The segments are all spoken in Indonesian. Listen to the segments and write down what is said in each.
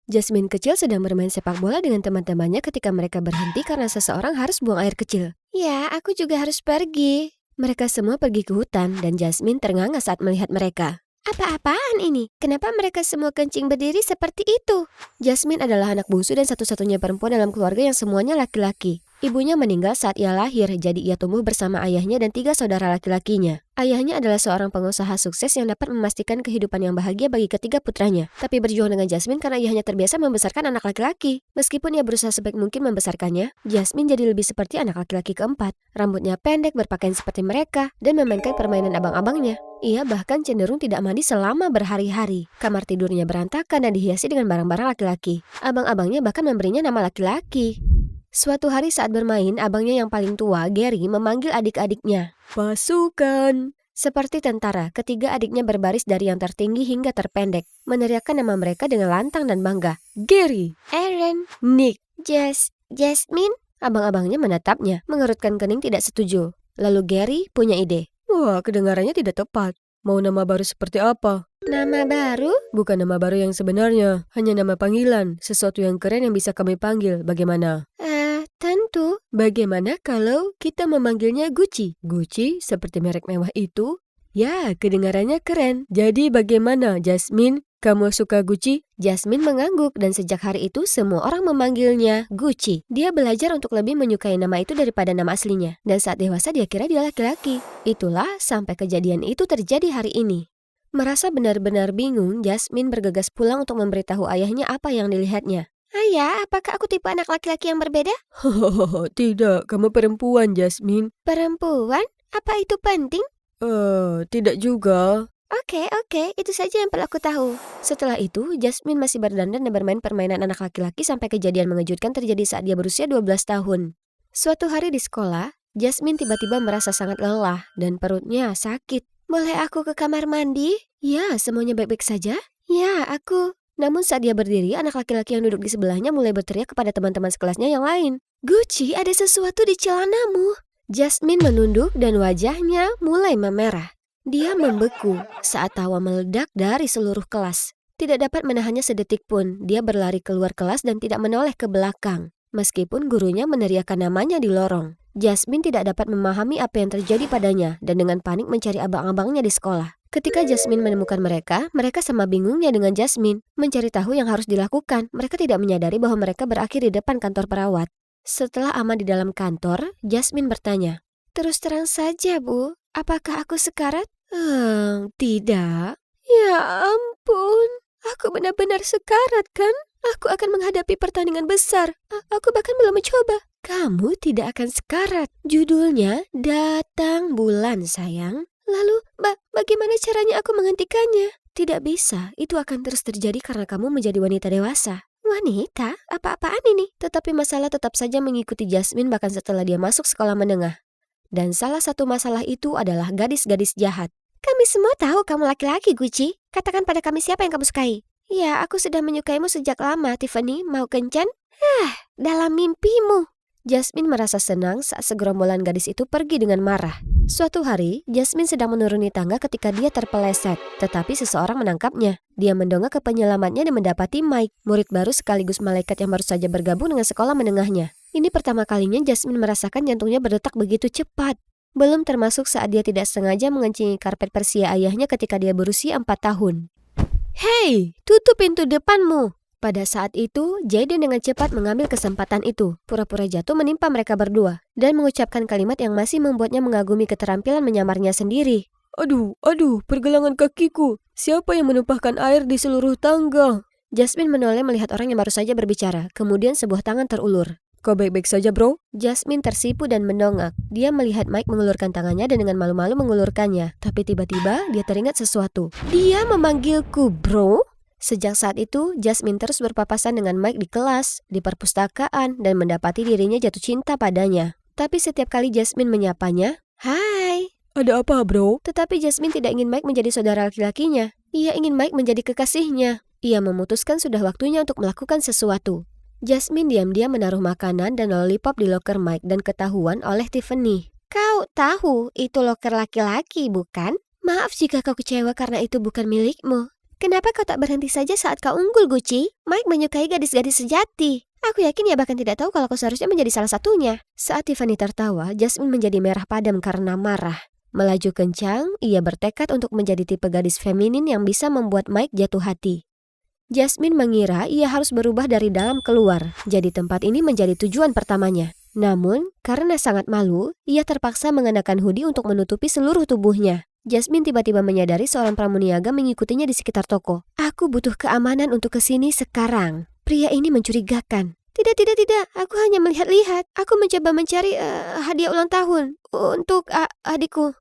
Jasmine kecil sedang bermain sepak bola dengan teman-temannya ketika mereka berhenti karena seseorang harus buang air kecil. Ya, aku juga harus pergi. Mereka semua pergi ke hutan dan Jasmine ternganga saat melihat mereka. Apa-apaan ini? Kenapa mereka semua kencing berdiri seperti itu? Jasmine adalah anak bungsu dan satu-satunya perempuan dalam keluarga yang semuanya laki-laki. Ibunya meninggal saat ia lahir, jadi ia tumbuh bersama ayahnya dan 3 saudara laki-lakinya. Ayahnya adalah seorang pengusaha sukses yang dapat memastikan kehidupan yang bahagia bagi ketiga putranya. Tapi berjuang dengan Jasmine karena ia hanya terbiasa membesarkan anak laki-laki. Meskipun ia berusaha sebaik mungkin membesarkannya, Jasmine jadi lebih seperti anak laki-laki keempat. Rambutnya pendek, berpakaian seperti mereka, dan memainkan permainan abang-abangnya. Ia bahkan cenderung tidak mandi selama berhari-hari. Kamar tidurnya berantakan dan dihiasi dengan barang-barang laki-laki. Abang-abangnya bahkan memberinya nama laki-laki. Suatu hari saat bermain, abangnya yang paling tua, Gary, memanggil adik-adiknya. Pasukan! Seperti tentara, ketiga adiknya berbaris dari yang tertinggi hingga terpendek, meneriakkan nama mereka dengan lantang dan bangga. Gary, Aaron, Nick, Jasmine. Abang-abangnya menatapnya, mengerutkan kening tidak setuju. Lalu Gary punya ide. Wah, kedengarannya tidak tepat. Mau nama baru seperti apa? Nama baru? Bukan nama baru yang sebenarnya, hanya nama panggilan, sesuatu yang keren yang bisa kami panggil. Bagaimana? Tentu. Bagaimana kalau kita memanggilnya Gucci? Gucci seperti merek mewah itu? Ya, kedengarannya keren. Jadi bagaimana, Jasmine? Kamu suka Gucci? Jasmine mengangguk dan sejak hari itu semua orang memanggilnya Gucci. Dia belajar untuk lebih menyukai nama itu daripada nama aslinya. Dan saat dewasa dia kira dia laki-laki. Itulah sampai kejadian itu terjadi hari ini. Merasa benar-benar bingung, Jasmine bergegas pulang untuk memberitahu ayahnya apa yang dilihatnya. Ayah, apakah aku tipe anak laki-laki yang berbeda? Tidak, kamu perempuan, Jasmine. Perempuan? Apa itu penting? Tidak juga. Oke, itu saja yang perlu aku tahu. Setelah itu, Jasmine masih berdandan dan bermain permainan anak laki-laki sampai kejadian mengejutkan terjadi saat dia berusia 12 tahun. Suatu hari di sekolah, Jasmine tiba-tiba merasa sangat lelah dan perutnya sakit. Boleh aku ke kamar mandi? Ya, semuanya baik-baik saja? Ya, aku. Namun saat dia berdiri, anak laki-laki yang duduk di sebelahnya mulai berteriak kepada teman-teman sekelasnya yang lain. Gucci, ada sesuatu di celanamu. Jasmine menunduk dan wajahnya mulai memerah. Dia membeku saat tawa meledak dari seluruh kelas. Tidak dapat menahannya sedetik pun, dia berlari keluar kelas dan tidak menoleh ke belakang. Meskipun gurunya meneriakkan namanya di lorong. Jasmine tidak dapat memahami apa yang terjadi padanya dan dengan panik mencari abang-abangnya di sekolah. Ketika Jasmine menemukan mereka sama bingungnya dengan Jasmine. Mencari tahu yang harus dilakukan, mereka tidak menyadari bahwa mereka berakhir di depan kantor perawat. Setelah aman di dalam kantor, Jasmine bertanya, "Terus terang saja, Bu, apakah aku sekarat?" Tidak. Ya ampun, aku benar-benar sekarat kan? Aku akan menghadapi pertandingan besar. Aku bahkan belum mencoba. Kamu tidak akan sekarat. Judulnya Datang Bulan, sayang. Lalu, bagaimana caranya aku menghentikannya? Tidak bisa, itu akan terus terjadi karena kamu menjadi wanita dewasa. Wanita? Apa-apaan ini? Tetapi masalah tetap saja mengikuti Jasmine bahkan setelah dia masuk sekolah menengah. Dan salah satu masalah itu adalah gadis-gadis jahat. Kami semua tahu kamu laki-laki, Gucci. Katakan pada kami siapa yang kamu sukai. Ya, aku sudah menyukaimu sejak lama, Tiffany. Mau kencan? Dalam mimpimu. Jasmine merasa senang saat segerombolan gadis itu pergi dengan marah. Suatu hari, Jasmine sedang menuruni tangga ketika dia terpeleset, tetapi seseorang menangkapnya. Dia mendongak ke penyelamatnya dan mendapati Mike, murid baru sekaligus malaikat yang baru saja bergabung dengan sekolah menengahnya. Ini pertama kalinya Jasmine merasakan jantungnya berdetak begitu cepat. Belum termasuk saat dia tidak sengaja mengencingi karpet persia ayahnya ketika dia berusia 4 tahun. Hei, tutup pintu depanmu! Pada saat itu, Jaden dengan cepat mengambil kesempatan itu, pura-pura jatuh menimpa mereka berdua, dan mengucapkan kalimat yang masih membuatnya mengagumi keterampilan menyamarnya sendiri. Aduh, pergelangan kakiku. Siapa yang menumpahkan air di seluruh tangga? Jasmine menoleh melihat orang yang baru saja berbicara, kemudian sebuah tangan terulur. Kau baik-baik saja, bro? Jasmine tersipu dan mendongak. Dia melihat Mike mengulurkan tangannya dan dengan malu-malu mengulurkannya. Tapi tiba-tiba dia teringat sesuatu. Dia memanggilku, bro? Sejak saat itu, Jasmine terus berpapasan dengan Mike di kelas, di perpustakaan, dan mendapati dirinya jatuh cinta padanya. Tapi setiap kali Jasmine menyapanya, "Hai." Ada apa, bro? Tetapi Jasmine tidak ingin Mike menjadi saudara laki-lakinya. Ia ingin Mike menjadi kekasihnya. Ia memutuskan sudah waktunya untuk melakukan sesuatu. Jasmine diam-diam menaruh makanan dan lollipop di loker Mike dan ketahuan oleh Tiffany. Kau tahu itu loker laki-laki, bukan? Maaf jika kau kecewa karena itu bukan milikmu. Kenapa kau tak berhenti saja saat kau unggul, Gucci? Mike menyukai gadis-gadis sejati. Aku yakin ia bahkan tidak tahu kalau kau seharusnya menjadi salah satunya. Saat Tiffany tertawa, Jasmine menjadi merah padam karena marah. Melaju kencang, ia bertekad untuk menjadi tipe gadis feminin yang bisa membuat Mike jatuh hati. Jasmine mengira ia harus berubah dari dalam keluar, jadi tempat ini menjadi tujuan pertamanya. Namun, karena sangat malu, ia terpaksa mengenakan hoodie untuk menutupi seluruh tubuhnya. Jasmine tiba-tiba menyadari seorang pramuniaga mengikutinya di sekitar toko. Aku butuh keamanan untuk kesini sekarang. Pria ini mencurigakan. Tidak, aku hanya melihat-lihat. Aku mencoba mencari hadiah ulang tahun untuk adikku.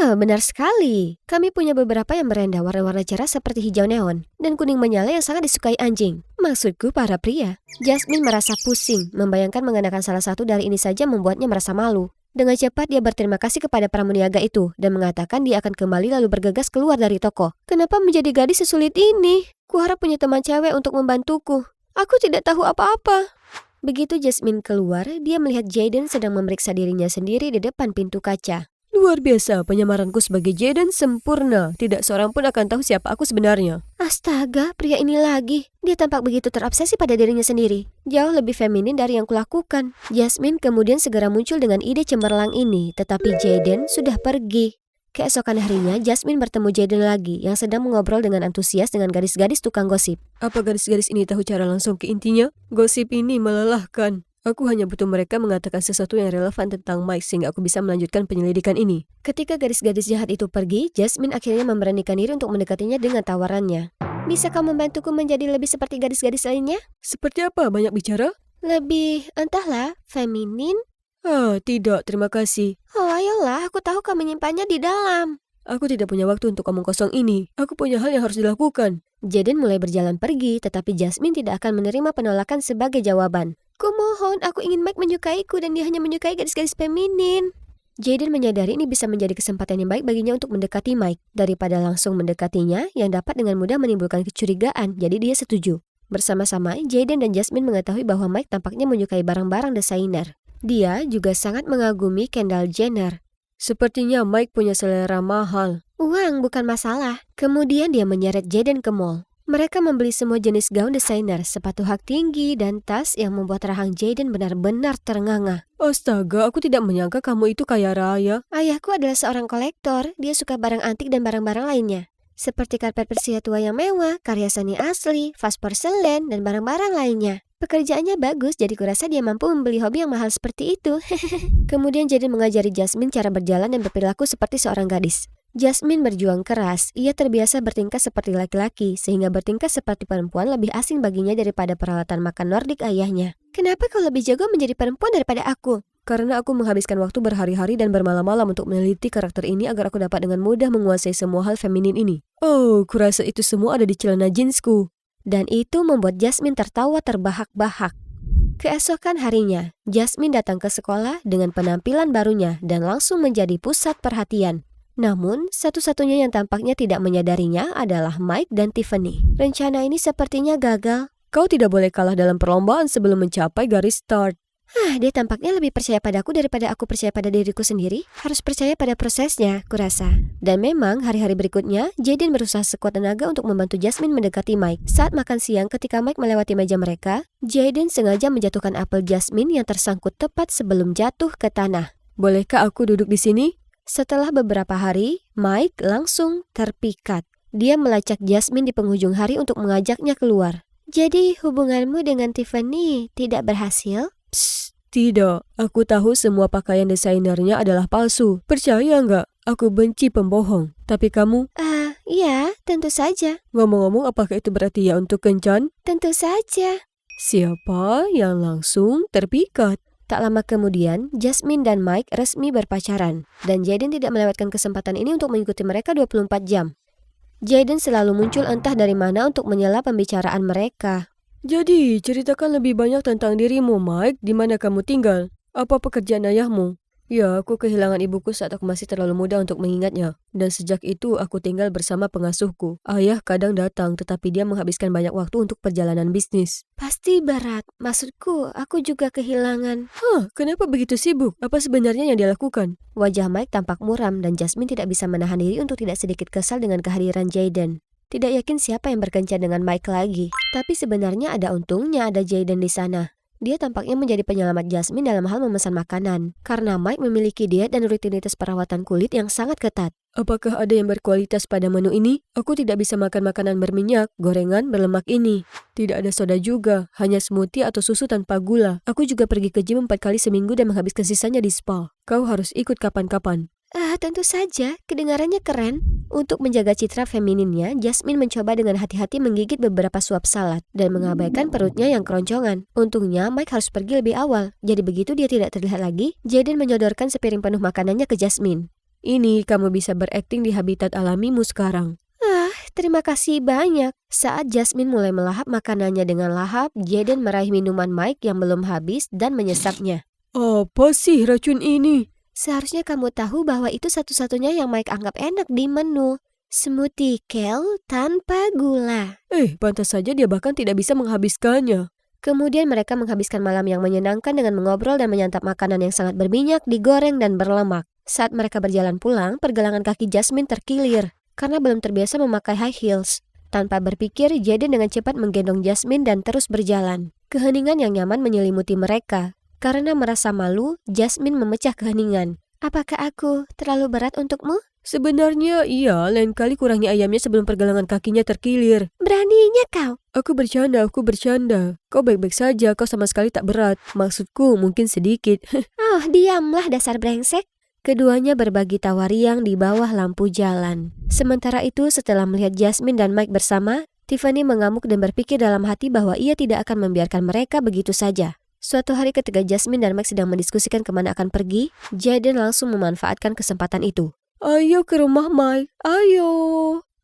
Benar sekali. Kami punya beberapa yang merenda warna-warna cerah seperti hijau neon dan kuning menyala yang sangat disukai anjing. Maksudku para pria. Jasmine merasa pusing. Membayangkan mengenakan salah satu dari ini saja membuatnya merasa malu. Dengan cepat dia berterima kasih kepada pramuniaga itu dan mengatakan dia akan kembali lalu bergegas keluar dari toko. Kenapa menjadi gadis sesulit ini? Kuharap punya teman cewek untuk membantuku. Aku tidak tahu apa-apa. Begitu Jasmine keluar, dia melihat Jaden sedang memeriksa dirinya sendiri di depan pintu kaca. Luar biasa, penyamaranku sebagai Jaden sempurna. Tidak seorang pun akan tahu siapa aku sebenarnya. Astaga, pria ini lagi. Dia tampak begitu terobsesi pada dirinya sendiri. Jauh lebih feminin dari yang kulakukan. Jasmine kemudian segera muncul dengan ide cemerlang ini, tetapi Jaden sudah pergi. Keesokan harinya, Jasmine bertemu Jaden lagi yang sedang mengobrol dengan antusias dengan gadis-gadis tukang gosip. Apa gadis-gadis ini tahu cara langsung ke intinya? Gosip ini melelahkan. Aku hanya butuh mereka mengatakan sesuatu yang relevan tentang Mike sehingga aku bisa melanjutkan penyelidikan ini. Ketika gadis-gadis jahat itu pergi, Jasmine akhirnya memberanikan diri untuk mendekatinya dengan tawarannya. Bisa kau membantuku menjadi lebih seperti gadis-gadis lainnya? Seperti apa? Banyak bicara? Lebih, entahlah, feminin? Tidak, terima kasih. Oh, ayolah, aku tahu kau menyimpannya di dalam. Aku tidak punya waktu untuk omong kosong ini. Aku punya hal yang harus dilakukan. Jaden mulai berjalan pergi, tetapi Jasmine tidak akan menerima penolakan sebagai jawaban. Kumohon, aku ingin Mike menyukaiku dan dia hanya menyukai gadis-gadis feminin. Jaden menyadari ini bisa menjadi kesempatan yang baik baginya untuk mendekati Mike. Daripada langsung mendekatinya, yang dapat dengan mudah menimbulkan kecurigaan, jadi dia setuju. Bersama-sama, Jaden dan Jasmine mengetahui bahwa Mike tampaknya menyukai barang-barang desainer. Dia juga sangat mengagumi Kendall Jenner. Sepertinya Mike punya selera mahal. Uang bukan masalah. Kemudian dia menyeret Jaden ke mall. Mereka membeli semua jenis gaun desainer, sepatu hak tinggi, dan tas yang membuat rahang Jaden benar-benar ternganga. Astaga, aku tidak menyangka kamu itu kaya raya. Ayahku adalah seorang kolektor. Dia suka barang antik dan barang-barang lainnya. Seperti karpet persia tua yang mewah, karya seni asli, vas porselen, dan barang-barang lainnya. Pekerjaannya bagus, jadi kurasa dia mampu membeli hobi yang mahal seperti itu. Kemudian Jaden mengajari Jasmine cara berjalan dan berperilaku seperti seorang gadis. Jasmine berjuang keras, ia terbiasa bertingkah seperti laki-laki, sehingga bertingkah seperti perempuan lebih asing baginya daripada peralatan makan Nordik ayahnya. Kenapa kau lebih jago menjadi perempuan daripada aku? Karena aku menghabiskan waktu berhari-hari dan bermalam-malam untuk meneliti karakter ini agar aku dapat dengan mudah menguasai semua hal feminin ini. Oh, kurasa itu semua ada di celana jeansku. Dan itu membuat Jasmine tertawa terbahak-bahak. Keesokan harinya, Jasmine datang ke sekolah dengan penampilan barunya dan langsung menjadi pusat perhatian. Namun, satu-satunya yang tampaknya tidak menyadarinya adalah Mike dan Tiffany. Rencana ini sepertinya gagal. Kau tidak boleh kalah dalam perlombaan sebelum mencapai garis start. Dia tampaknya lebih percaya padaku daripada aku percaya pada diriku sendiri. Harus percaya pada prosesnya, kurasa. Dan memang hari-hari berikutnya, Jaden berusaha sekuat tenaga untuk membantu Jasmine mendekati Mike. Saat makan siang ketika Mike melewati meja mereka, Jaden sengaja menjatuhkan apel Jasmine yang tersangkut tepat sebelum jatuh ke tanah. Bolehkah aku duduk di sini? Setelah beberapa hari, Mike langsung terpikat. Dia melacak Jasmine di penghujung hari untuk mengajaknya keluar. Jadi hubunganmu dengan Tiffany tidak berhasil? Psst, tidak. Aku tahu semua pakaian desainernya adalah palsu. Percaya nggak? Aku benci pembohong. Tapi kamu? Iya, tentu saja. Ngomong-ngomong, apakah itu berarti ya untuk kencan? Tentu saja. Siapa yang langsung terpikat? Tak lama kemudian, Jasmine dan Mike resmi berpacaran. Dan Jaden tidak melewatkan kesempatan ini untuk mengikuti mereka 24 jam. Jaden selalu muncul entah dari mana untuk menyela pembicaraan mereka. Jadi, ceritakan lebih banyak tentang dirimu, Mike. Di mana kamu tinggal? Apa pekerjaan ayahmu? Ya, aku kehilangan ibuku saat aku masih terlalu muda untuk mengingatnya. Dan sejak itu, aku tinggal bersama pengasuhku. Ayah kadang datang, tetapi dia menghabiskan banyak waktu untuk perjalanan bisnis. Pasti berat. Maksudku, aku juga kehilangan. Kenapa begitu sibuk? Apa sebenarnya yang dia lakukan? Wajah Mike tampak muram dan Jasmine tidak bisa menahan diri untuk tidak sedikit kesal dengan kehadiran Jaden. Tidak yakin siapa yang berkencan dengan Mike lagi. Tapi sebenarnya ada untungnya ada Jaden di sana. Dia tampaknya menjadi penyelamat Jasmine dalam hal memesan makanan. Karena Mike memiliki diet dan rutinitas perawatan kulit yang sangat ketat. Apakah ada yang berkualitas pada menu ini? Aku tidak bisa makan makanan berminyak, gorengan, berlemak ini. Tidak ada soda juga, hanya smoothie atau susu tanpa gula. Aku juga pergi ke gym 4 kali seminggu dan menghabiskan sisanya di spa. Kau harus ikut kapan-kapan. Tentu saja, kedengarannya keren. Untuk menjaga citra femininnya, Jasmine mencoba dengan hati-hati menggigit beberapa suap salad dan mengabaikan perutnya yang keroncongan. Untungnya Mike harus pergi lebih awal, jadi begitu dia tidak terlihat lagi, Jaden menyodorkan sepiring penuh makanannya ke Jasmine. Ini kamu bisa berakting di habitat alamimu sekarang. Terima kasih banyak. Saat Jasmine mulai melahap makanannya dengan lahap, Jaden meraih minuman Mike yang belum habis dan menyesapnya. Apa sih racun ini? Seharusnya kamu tahu bahwa itu satu-satunya yang Mike anggap enak di menu. Smoothie kale tanpa gula. Pantas saja dia bahkan tidak bisa menghabiskannya. Kemudian mereka menghabiskan malam yang menyenangkan dengan mengobrol dan menyantap makanan yang sangat berminyak, digoreng dan berlemak. Saat mereka berjalan pulang, pergelangan kaki Jasmine terkilir karena belum terbiasa memakai high heels. Tanpa berpikir, Jaden dengan cepat menggendong Jasmine dan terus berjalan. Keheningan yang nyaman menyelimuti mereka. Karena merasa malu, Jasmine memecah keheningan. Apakah aku terlalu berat untukmu? Sebenarnya iya, lain kali kurangi ayamnya sebelum pergelangan kakinya terkilir. Beraninya kau. Aku bercanda. Kau baik-baik saja, kau sama sekali tak berat. Maksudku mungkin sedikit. Oh, diamlah dasar brengsek. Keduanya berbagi tawa riang di bawah lampu jalan. Sementara itu, setelah melihat Jasmine dan Mike bersama, Tiffany mengamuk dan berpikir dalam hati bahwa ia tidak akan membiarkan mereka begitu saja. Suatu hari ketika Jasmine dan Mike sedang mendiskusikan kemana akan pergi, Jaden langsung memanfaatkan kesempatan itu. Ayo ke rumah Mike, ayo.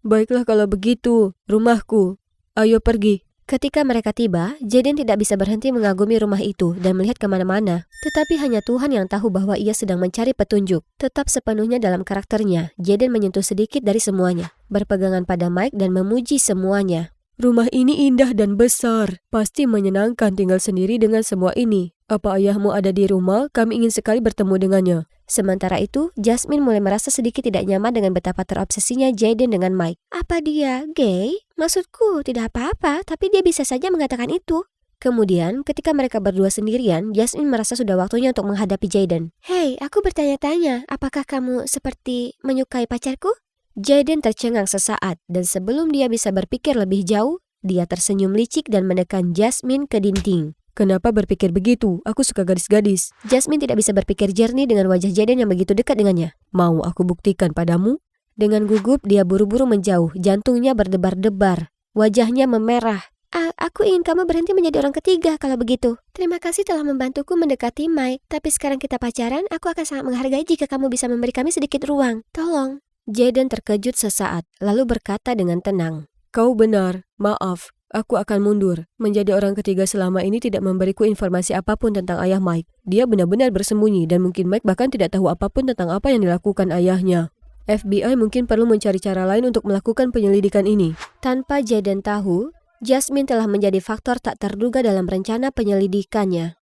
Baiklah kalau begitu, rumahku. Ayo pergi. Ketika mereka tiba, Jaden tidak bisa berhenti mengagumi rumah itu dan melihat kemana-mana. Tetapi hanya Tuhan yang tahu bahwa ia sedang mencari petunjuk. Tetap sepenuhnya dalam karakternya, Jaden menyentuh sedikit dari semuanya, berpegangan pada Mike dan memuji semuanya. Rumah ini indah dan besar. Pasti menyenangkan tinggal sendiri dengan semua ini. Apa ayahmu ada di rumah? Kami ingin sekali bertemu dengannya. Sementara itu, Jasmine mulai merasa sedikit tidak nyaman dengan betapa terobsesinya Jaden dengan Mike. Apa dia gay? Maksudku tidak apa-apa, tapi dia bisa saja mengatakan itu. Kemudian, ketika mereka berdua sendirian, Jasmine merasa sudah waktunya untuk menghadapi Jaden. Hei, aku bertanya-tanya, apakah kamu seperti menyukai pacarku? Jaden tercengang sesaat, dan sebelum dia bisa berpikir lebih jauh, dia tersenyum licik dan menekan Jasmine ke dinding. Kenapa berpikir begitu? Aku suka gadis-gadis. Jasmine tidak bisa berpikir jernih dengan wajah Jaden yang begitu dekat dengannya. Mau aku buktikan padamu? Dengan gugup, dia buru-buru menjauh, jantungnya berdebar-debar. Wajahnya memerah. Aku ingin kamu berhenti menjadi orang ketiga kalau begitu. Terima kasih telah membantuku mendekati Mike, tapi sekarang kita pacaran, aku akan sangat menghargai jika kamu bisa memberi kami sedikit ruang. Tolong. Jaden terkejut sesaat, lalu berkata dengan tenang. Kau benar, maaf, aku akan mundur. Menjadi orang ketiga selama ini tidak memberiku informasi apapun tentang ayah Mike. Dia benar-benar bersembunyi dan mungkin Mike bahkan tidak tahu apapun tentang apa yang dilakukan ayahnya. FBI mungkin perlu mencari cara lain untuk melakukan penyelidikan ini. Tanpa Jaden tahu, Jasmine telah menjadi faktor tak terduga dalam rencana penyelidikannya.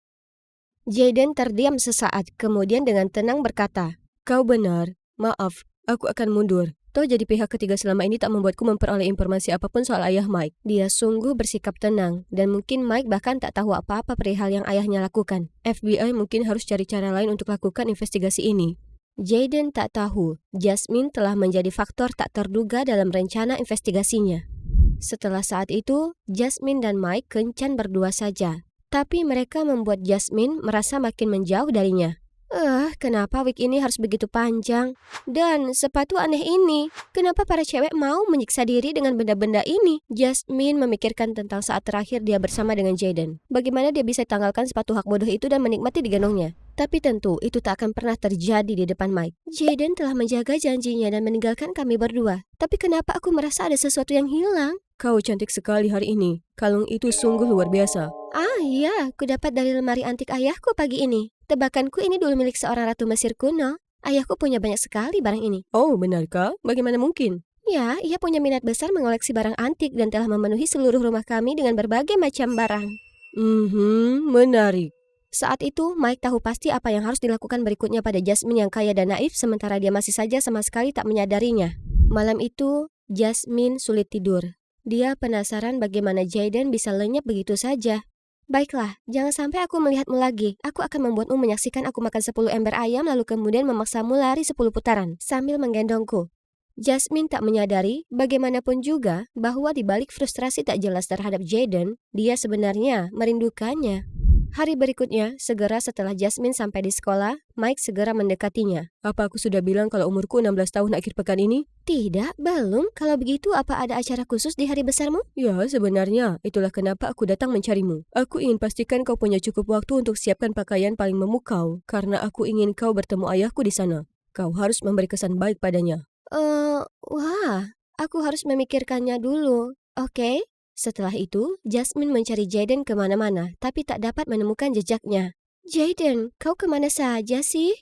Jaden terdiam sesaat, kemudian dengan tenang berkata, Kau benar, maaf. Aku akan mundur. Toh jadi pihak ketiga selama ini tak membuatku memperoleh informasi apapun soal ayah Mike. Dia sungguh bersikap tenang, dan mungkin Mike bahkan tak tahu apa-apa perihal yang ayahnya lakukan. FBI mungkin harus cari cara lain untuk lakukan investigasi ini. Jaden tak tahu, Jasmine telah menjadi faktor tak terduga dalam rencana investigasinya. Setelah saat itu, Jasmine dan Mike kencan berdua saja. Tapi mereka membuat Jasmine merasa makin menjauh darinya. Kenapa wig ini harus begitu panjang? Dan sepatu aneh ini, kenapa para cewek mau menyiksa diri dengan benda-benda ini? Jasmine memikirkan tentang saat terakhir dia bersama dengan Jaden. Bagaimana dia bisa tanggalkan sepatu hak bodoh itu dan menikmati digendongnya? Tapi tentu itu tak akan pernah terjadi di depan Mike. Jaden telah menjaga janjinya dan meninggalkan kami berdua. Tapi kenapa aku merasa ada sesuatu yang hilang? Kau cantik sekali hari ini. Kalung itu sungguh luar biasa. Iya, aku dapat dari lemari antik ayahku pagi ini. Tebakanku ini dulu milik seorang ratu Mesir kuno. Ayahku punya banyak sekali barang ini. Oh, benarkah? Bagaimana mungkin? Ya, ia punya minat besar mengoleksi barang antik dan telah memenuhi seluruh rumah kami dengan berbagai macam barang. Menarik. Saat itu, Mike tahu pasti apa yang harus dilakukan berikutnya pada Jasmine yang kaya dan naif sementara dia masih saja sama sekali tak menyadarinya. Malam itu, Jasmine sulit tidur. Dia penasaran bagaimana Jayden bisa lenyap begitu saja. Baiklah, jangan sampai aku melihatmu lagi. Aku akan membuatmu menyaksikan aku makan 10 ember ayam lalu kemudian memaksamu lari 10 putaran sambil menggendongku. Jasmine tak menyadari, bagaimanapun juga, bahwa di balik frustrasi tak jelas terhadap Jayden, dia sebenarnya merindukannya. Hari berikutnya, segera setelah Jasmine sampai di sekolah, Mike segera mendekatinya. Apa aku sudah bilang kalau umurku 16 tahun akhir pekan ini? Tidak, belum. Kalau begitu, apa ada acara khusus di hari besarmu? Ya, sebenarnya. Itulah kenapa aku datang mencarimu. Aku ingin pastikan kau punya cukup waktu untuk siapkan pakaian paling memukau, karena aku ingin kau bertemu ayahku di sana. Kau harus memberi kesan baik padanya. Wah, aku harus memikirkannya dulu. Oke. Setelah itu, Jasmine mencari Jayden kemana-mana, tapi tak dapat menemukan jejaknya. Jayden, kau kemana saja sih?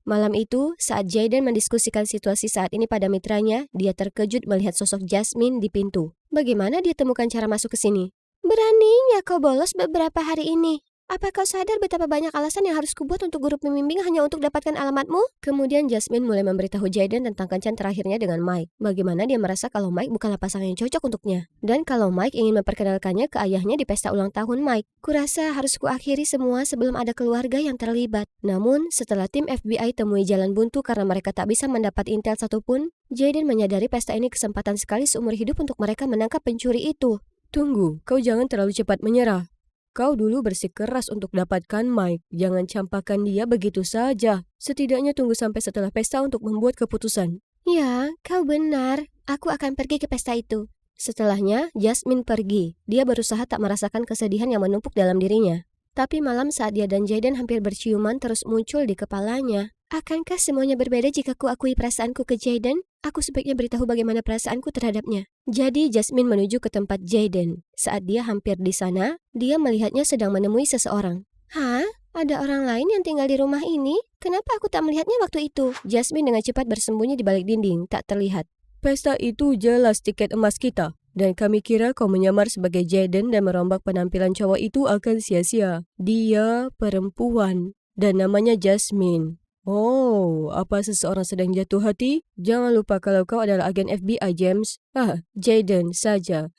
Malam itu, saat Jayden mendiskusikan situasi saat ini pada mitranya, dia terkejut melihat sosok Jasmine di pintu. Bagaimana dia temukan cara masuk ke sini? Beraninya kau bolos beberapa hari ini. Apa kau sadar betapa banyak alasan yang harus kubuat untuk guru pembimbing hanya untuk dapatkan alamatmu? Kemudian Jasmine mulai memberitahu Jayden tentang kencan terakhirnya dengan Mike. Bagaimana dia merasa kalau Mike bukanlah pasangan yang cocok untuknya. Dan kalau Mike ingin memperkenalkannya ke ayahnya di pesta ulang tahun Mike. Kurasa harus kuakhiri semua sebelum ada keluarga yang terlibat. Namun, setelah tim FBI temui jalan buntu karena mereka tak bisa mendapat intel satupun, Jayden menyadari pesta ini kesempatan sekali seumur hidup untuk mereka menangkap pencuri itu. Tunggu, kau jangan terlalu cepat menyerah. Kau dulu bersikeras untuk dapatkan Mike. Jangan campakkan dia begitu saja. Setidaknya tunggu sampai setelah pesta untuk membuat keputusan. Ya, kau benar. Aku akan pergi ke pesta itu. Setelahnya, Jasmine pergi. Dia berusaha tak merasakan kesedihan yang menumpuk dalam dirinya. Tapi malam saat dia dan Jayden hampir berciuman terus muncul di kepalanya. Akankah semuanya berbeda jika ku akui perasaanku ke Jayden? Aku sebaiknya beritahu bagaimana perasaanku terhadapnya. Jadi Jasmine menuju ke tempat Jayden. Saat dia hampir di sana, dia melihatnya sedang menemui seseorang. Hah? Ada orang lain yang tinggal di rumah ini? Kenapa aku tak melihatnya waktu itu? Jasmine dengan cepat bersembunyi di balik dinding, tak terlihat. Pesta itu jelas tiket emas kita. Dan kami kira kau menyamar sebagai Jayden dan merombak penampilan cowok itu akan sia-sia. Dia perempuan dan namanya Jasmine. Oh, apa seseorang sedang jatuh hati? Jangan lupa kalau kau adalah agen FBI, James. Jayden saja.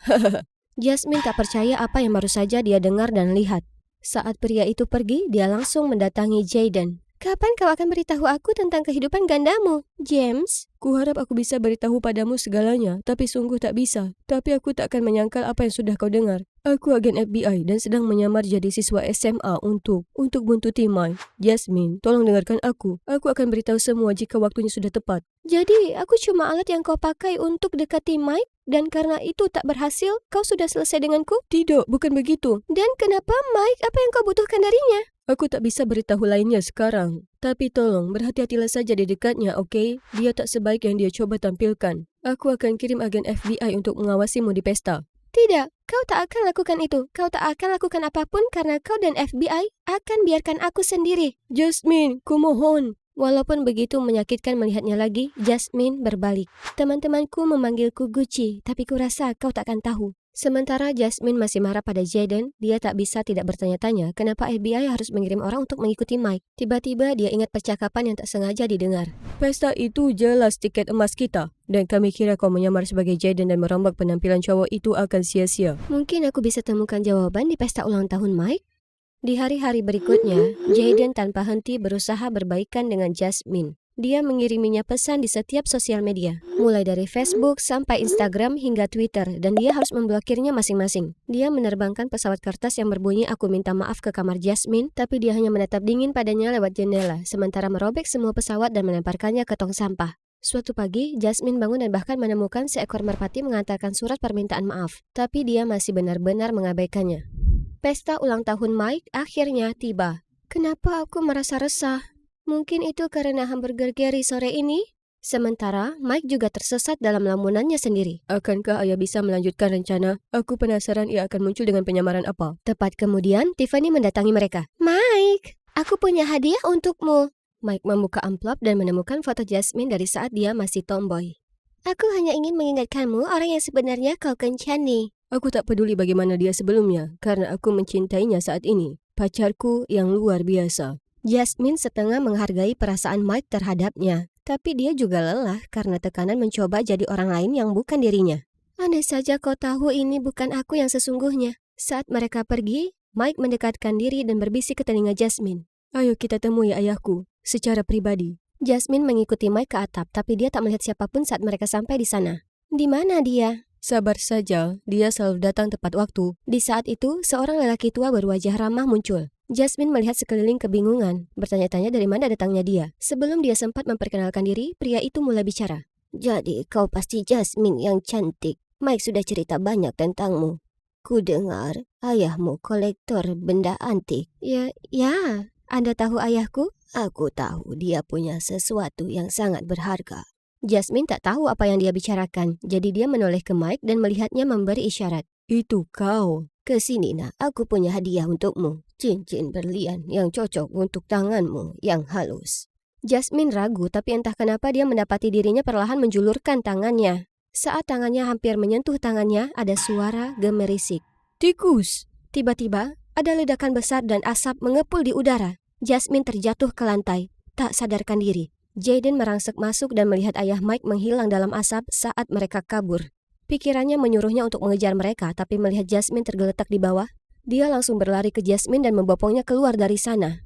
Jasmine tak percaya apa yang baru saja dia dengar dan lihat. Saat pria itu pergi, dia langsung mendatangi Jayden. Kapan kau akan beritahu aku tentang kehidupan gandamu, James? Kuharap aku bisa beritahu padamu segalanya, tapi sungguh tak bisa. Tapi aku tak akan menyangkal apa yang sudah kau dengar. Aku agen FBI dan sedang menyamar jadi siswa SMA untuk buntuti Mike. Jasmine, tolong dengarkan aku. Aku akan beritahu semua jika waktunya sudah tepat. Jadi, aku cuma alat yang kau pakai untuk dekati Mike? Dan karena itu tak berhasil, kau sudah selesai denganku? Tidak, bukan begitu. Dan kenapa Mike? Apa yang kau butuhkan darinya? Aku tak bisa beritahu lainnya sekarang. Tapi tolong, berhati-hatilah saja di dekatnya, oke? Dia tak sebaik yang dia coba tampilkan. Aku akan kirim agen FBI untuk mengawasimu di pesta. Tidak, kau tak akan lakukan itu. Kau tak akan lakukan apapun karena kau dan FBI akan biarkan aku sendiri. Jasmine, kumohon. Walaupun begitu menyakitkan melihatnya lagi, Jasmine berbalik. Teman-temanku memanggilku Gucci, tapi kurasa kau tak akan tahu. Sementara Jasmine masih marah pada Jayden, dia tak bisa tidak bertanya-tanya kenapa FBI harus mengirim orang untuk mengikuti Mike. Tiba-tiba dia ingat percakapan yang tak sengaja didengar. Pesta itu jelas tiket emas kita. Dan kami kira kau menyamar sebagai Jayden dan merombak penampilan cowok itu akan sia-sia. Mungkin aku bisa temukan jawaban di pesta ulang tahun Mike? Di hari-hari berikutnya, Jayden tanpa henti berusaha berbaikan dengan Jasmine. Dia mengiriminya pesan di setiap sosial media, mulai dari Facebook sampai Instagram hingga Twitter, dan dia harus memblokirnya masing-masing. Dia menerbangkan pesawat kertas yang berbunyi "Aku minta maaf" ke kamar Jasmine, tapi dia hanya menatap dingin padanya lewat jendela, sementara merobek semua pesawat dan melemparkannya ke tong sampah. Suatu pagi, Jasmine bangun dan bahkan menemukan seekor merpati mengantarkan surat permintaan maaf, tapi dia masih benar-benar mengabaikannya. Pesta ulang tahun Mike akhirnya tiba. Kenapa aku merasa resah? Mungkin itu karena hamburger Gary sore ini? Sementara, Mike juga tersesat dalam lamunannya sendiri. Akankah ayah bisa melanjutkan rencana? Aku penasaran ia akan muncul dengan penyamaran apa. Tepat kemudian, Tiffany mendatangi mereka. Mike, aku punya hadiah untukmu. Mike membuka amplop dan menemukan foto Jasmine dari saat dia masih tomboy. Aku hanya ingin mengingatkanmu orang yang sebenarnya kau kencani. Aku tak peduli bagaimana dia sebelumnya, karena aku mencintainya saat ini. Pacarku yang luar biasa. Jasmine setengah menghargai perasaan Mike terhadapnya. Tapi dia juga lelah karena tekanan mencoba jadi orang lain yang bukan dirinya. Andai saja kau tahu ini bukan aku yang sesungguhnya. Saat mereka pergi, Mike mendekatkan diri dan berbisik ke telinga Jasmine. Ayo kita temui ayahku, secara pribadi. Jasmine mengikuti Mike ke atap, tapi dia tak melihat siapapun saat mereka sampai di sana. Di mana dia? Sabar saja, dia selalu datang tepat waktu. Di saat itu, seorang lelaki tua berwajah ramah muncul. Jasmine melihat sekeliling kebingungan, bertanya-tanya dari mana datangnya dia. Sebelum dia sempat memperkenalkan diri, pria itu mulai bicara. Jadi, kau pasti Jasmine yang cantik. Mike sudah cerita banyak tentangmu. Ku dengar ayahmu kolektor benda antik. Ya. Anda tahu ayahku? Aku tahu dia punya sesuatu yang sangat berharga. Jasmine tak tahu apa yang dia bicarakan, jadi dia menoleh ke Mike dan melihatnya memberi isyarat. Itu kau. Kesini nak, aku punya hadiah untukmu. Cincin berlian yang cocok untuk tanganmu yang halus. Jasmine ragu, tapi entah kenapa dia mendapati dirinya perlahan menjulurkan tangannya. Saat tangannya hampir menyentuh tangannya, ada suara gemerisik. Tikus! Tiba-tiba, ada ledakan besar dan asap mengepul di udara. Jasmine terjatuh ke lantai, tak sadarkan diri. Jaden merangsek masuk dan melihat ayah Mike menghilang dalam asap saat mereka kabur. Pikirannya menyuruhnya untuk mengejar mereka, tapi melihat Jasmine tergeletak di bawah, dia langsung berlari ke Jasmine dan membopongnya keluar dari sana.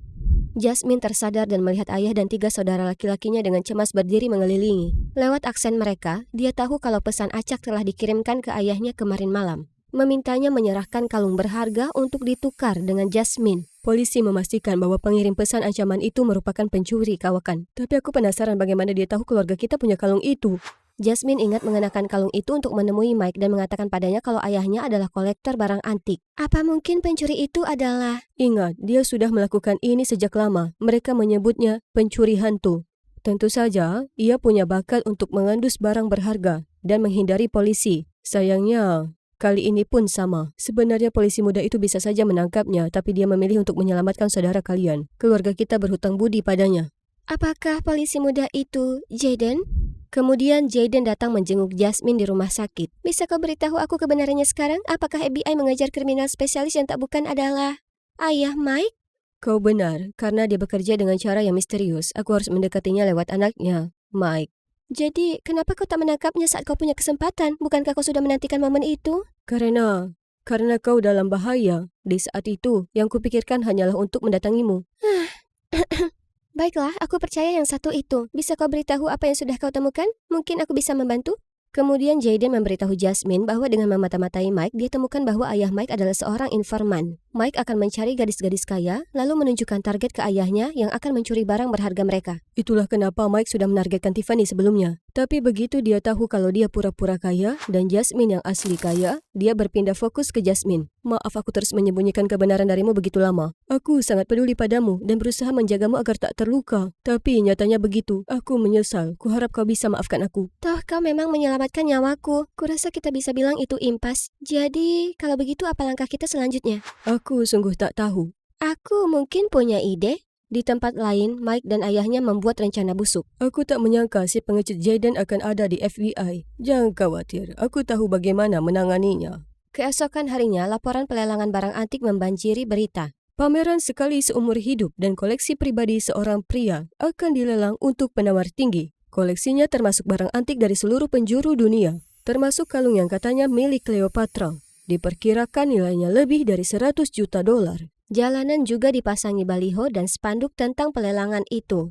Jasmine tersadar dan melihat ayah dan 3 saudara laki-lakinya dengan cemas berdiri mengelilingi. Lewat aksen mereka, dia tahu kalau pesan acak telah dikirimkan ke ayahnya kemarin malam. Memintanya menyerahkan kalung berharga untuk ditukar dengan Jasmine. Polisi memastikan bahwa pengirim pesan ancaman itu merupakan pencuri kawakan. Tapi aku penasaran bagaimana dia tahu keluarga kita punya kalung itu. Jasmine ingat mengenakan kalung itu untuk menemui Mike dan mengatakan padanya kalau ayahnya adalah kolektor barang antik. Apa mungkin pencuri itu adalah... Ingat, dia sudah melakukan ini sejak lama. Mereka menyebutnya pencuri hantu. Tentu saja, ia punya bakat untuk mengendus barang berharga dan menghindari polisi. Sayangnya... kali ini pun sama. Sebenarnya polisi muda itu bisa saja menangkapnya, tapi dia memilih untuk menyelamatkan saudara kalian. Keluarga kita berhutang budi padanya. Apakah polisi muda itu Jaden? Kemudian Jaden datang menjenguk Jasmine di rumah sakit. Bisa kau beritahu aku kebenarannya sekarang? Apakah FBI mengejar kriminal spesialis yang tak bukan adalah ayah Mike? Kau benar, karena dia bekerja dengan cara yang misterius. Aku harus mendekatinya lewat anaknya, Mike. Jadi, kenapa kau tak menangkapnya saat kau punya kesempatan? Bukankah kau sudah menantikan momen itu? Karena kau dalam bahaya. Di saat itu, yang kupikirkan hanyalah untuk mendatangimu. Baiklah, aku percaya yang satu itu. Bisa kau beritahu apa yang sudah kau temukan? Mungkin aku bisa membantu? Kemudian Jaden memberitahu Jasmine bahwa dengan memata-matai Mike, dia temukan bahwa ayah Mike adalah seorang informan. Mike akan mencari gadis-gadis kaya, lalu menunjukkan target ke ayahnya yang akan mencuri barang berharga mereka. Itulah kenapa Mike sudah menargetkan Tiffany sebelumnya. Tapi begitu dia tahu kalau dia pura-pura kaya dan Jasmine yang asli kaya, dia berpindah fokus ke Jasmine. Maaf aku terus menyembunyikan kebenaran darimu begitu lama. Aku sangat peduli padamu dan berusaha menjagamu agar tak terluka. Tapi nyatanya begitu. Aku menyesal. Kuharap kau bisa maafkan aku. Toh kau memang menyelamatkan nyawaku. Kurasa kita bisa bilang itu impas. Jadi, kalau begitu apa langkah kita selanjutnya? Aku sungguh tak tahu. Aku mungkin punya ide. Di tempat lain, Mike dan ayahnya membuat rencana busuk. Aku tak menyangka si pengecut Jaden akan ada di FBI. Jangan khawatir, aku tahu bagaimana menanganinya. Keesokan harinya, laporan pelelangan barang antik membanjiri berita. Pameran sekali seumur hidup dan koleksi pribadi seorang pria akan dilelang untuk penawar tinggi. Koleksinya termasuk barang antik dari seluruh penjuru dunia, termasuk kalung yang katanya milik Cleopatra. Diperkirakan nilainya lebih dari 100 juta dolar. Jalanan juga dipasangi baliho dan spanduk tentang pelelangan itu.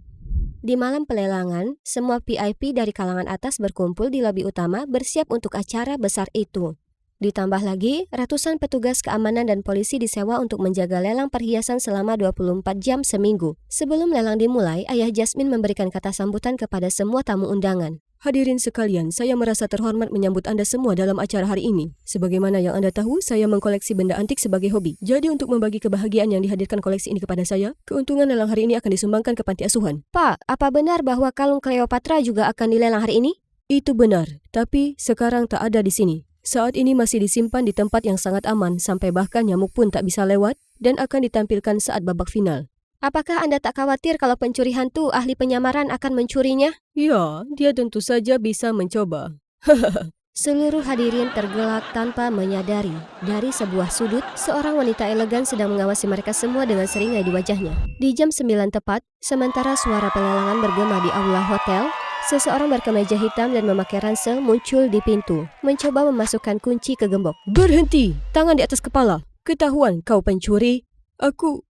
Di malam pelelangan, semua VIP dari kalangan atas berkumpul di lobi utama bersiap untuk acara besar itu. Ditambah lagi, ratusan petugas keamanan dan polisi disewa untuk menjaga lelang perhiasan selama 24 jam seminggu. Sebelum lelang dimulai, ayah Jasmine memberikan kata sambutan kepada semua tamu undangan. Hadirin sekalian, saya merasa terhormat menyambut Anda semua dalam acara hari ini. Sebagaimana yang Anda tahu, saya mengkoleksi benda antik sebagai hobi. Jadi untuk membagi kebahagiaan yang dihadirkan koleksi ini kepada saya, keuntungan lelang hari ini akan disumbangkan ke panti asuhan. Pak, apa benar bahwa kalung Cleopatra juga akan dilelang hari ini? Itu benar, tapi sekarang tak ada di sini. Saat ini masih disimpan di tempat yang sangat aman sampai bahkan nyamuk pun tak bisa lewat dan akan ditampilkan saat babak final. Apakah Anda tak khawatir kalau pencuri hantu ahli penyamaran akan mencurinya? Ya, dia tentu saja bisa mencoba. Seluruh hadirin tergelak tanpa menyadari. Dari sebuah sudut, seorang wanita elegan sedang mengawasi mereka semua dengan seringai di wajahnya. Di jam 9 tepat, sementara suara pelelangan bergema di aula hotel, seseorang berkemeja hitam dan memakai ransel muncul di pintu, mencoba memasukkan kunci ke gembok. Berhenti! Tangan di atas kepala! Ketahuan kau pencuri! Aku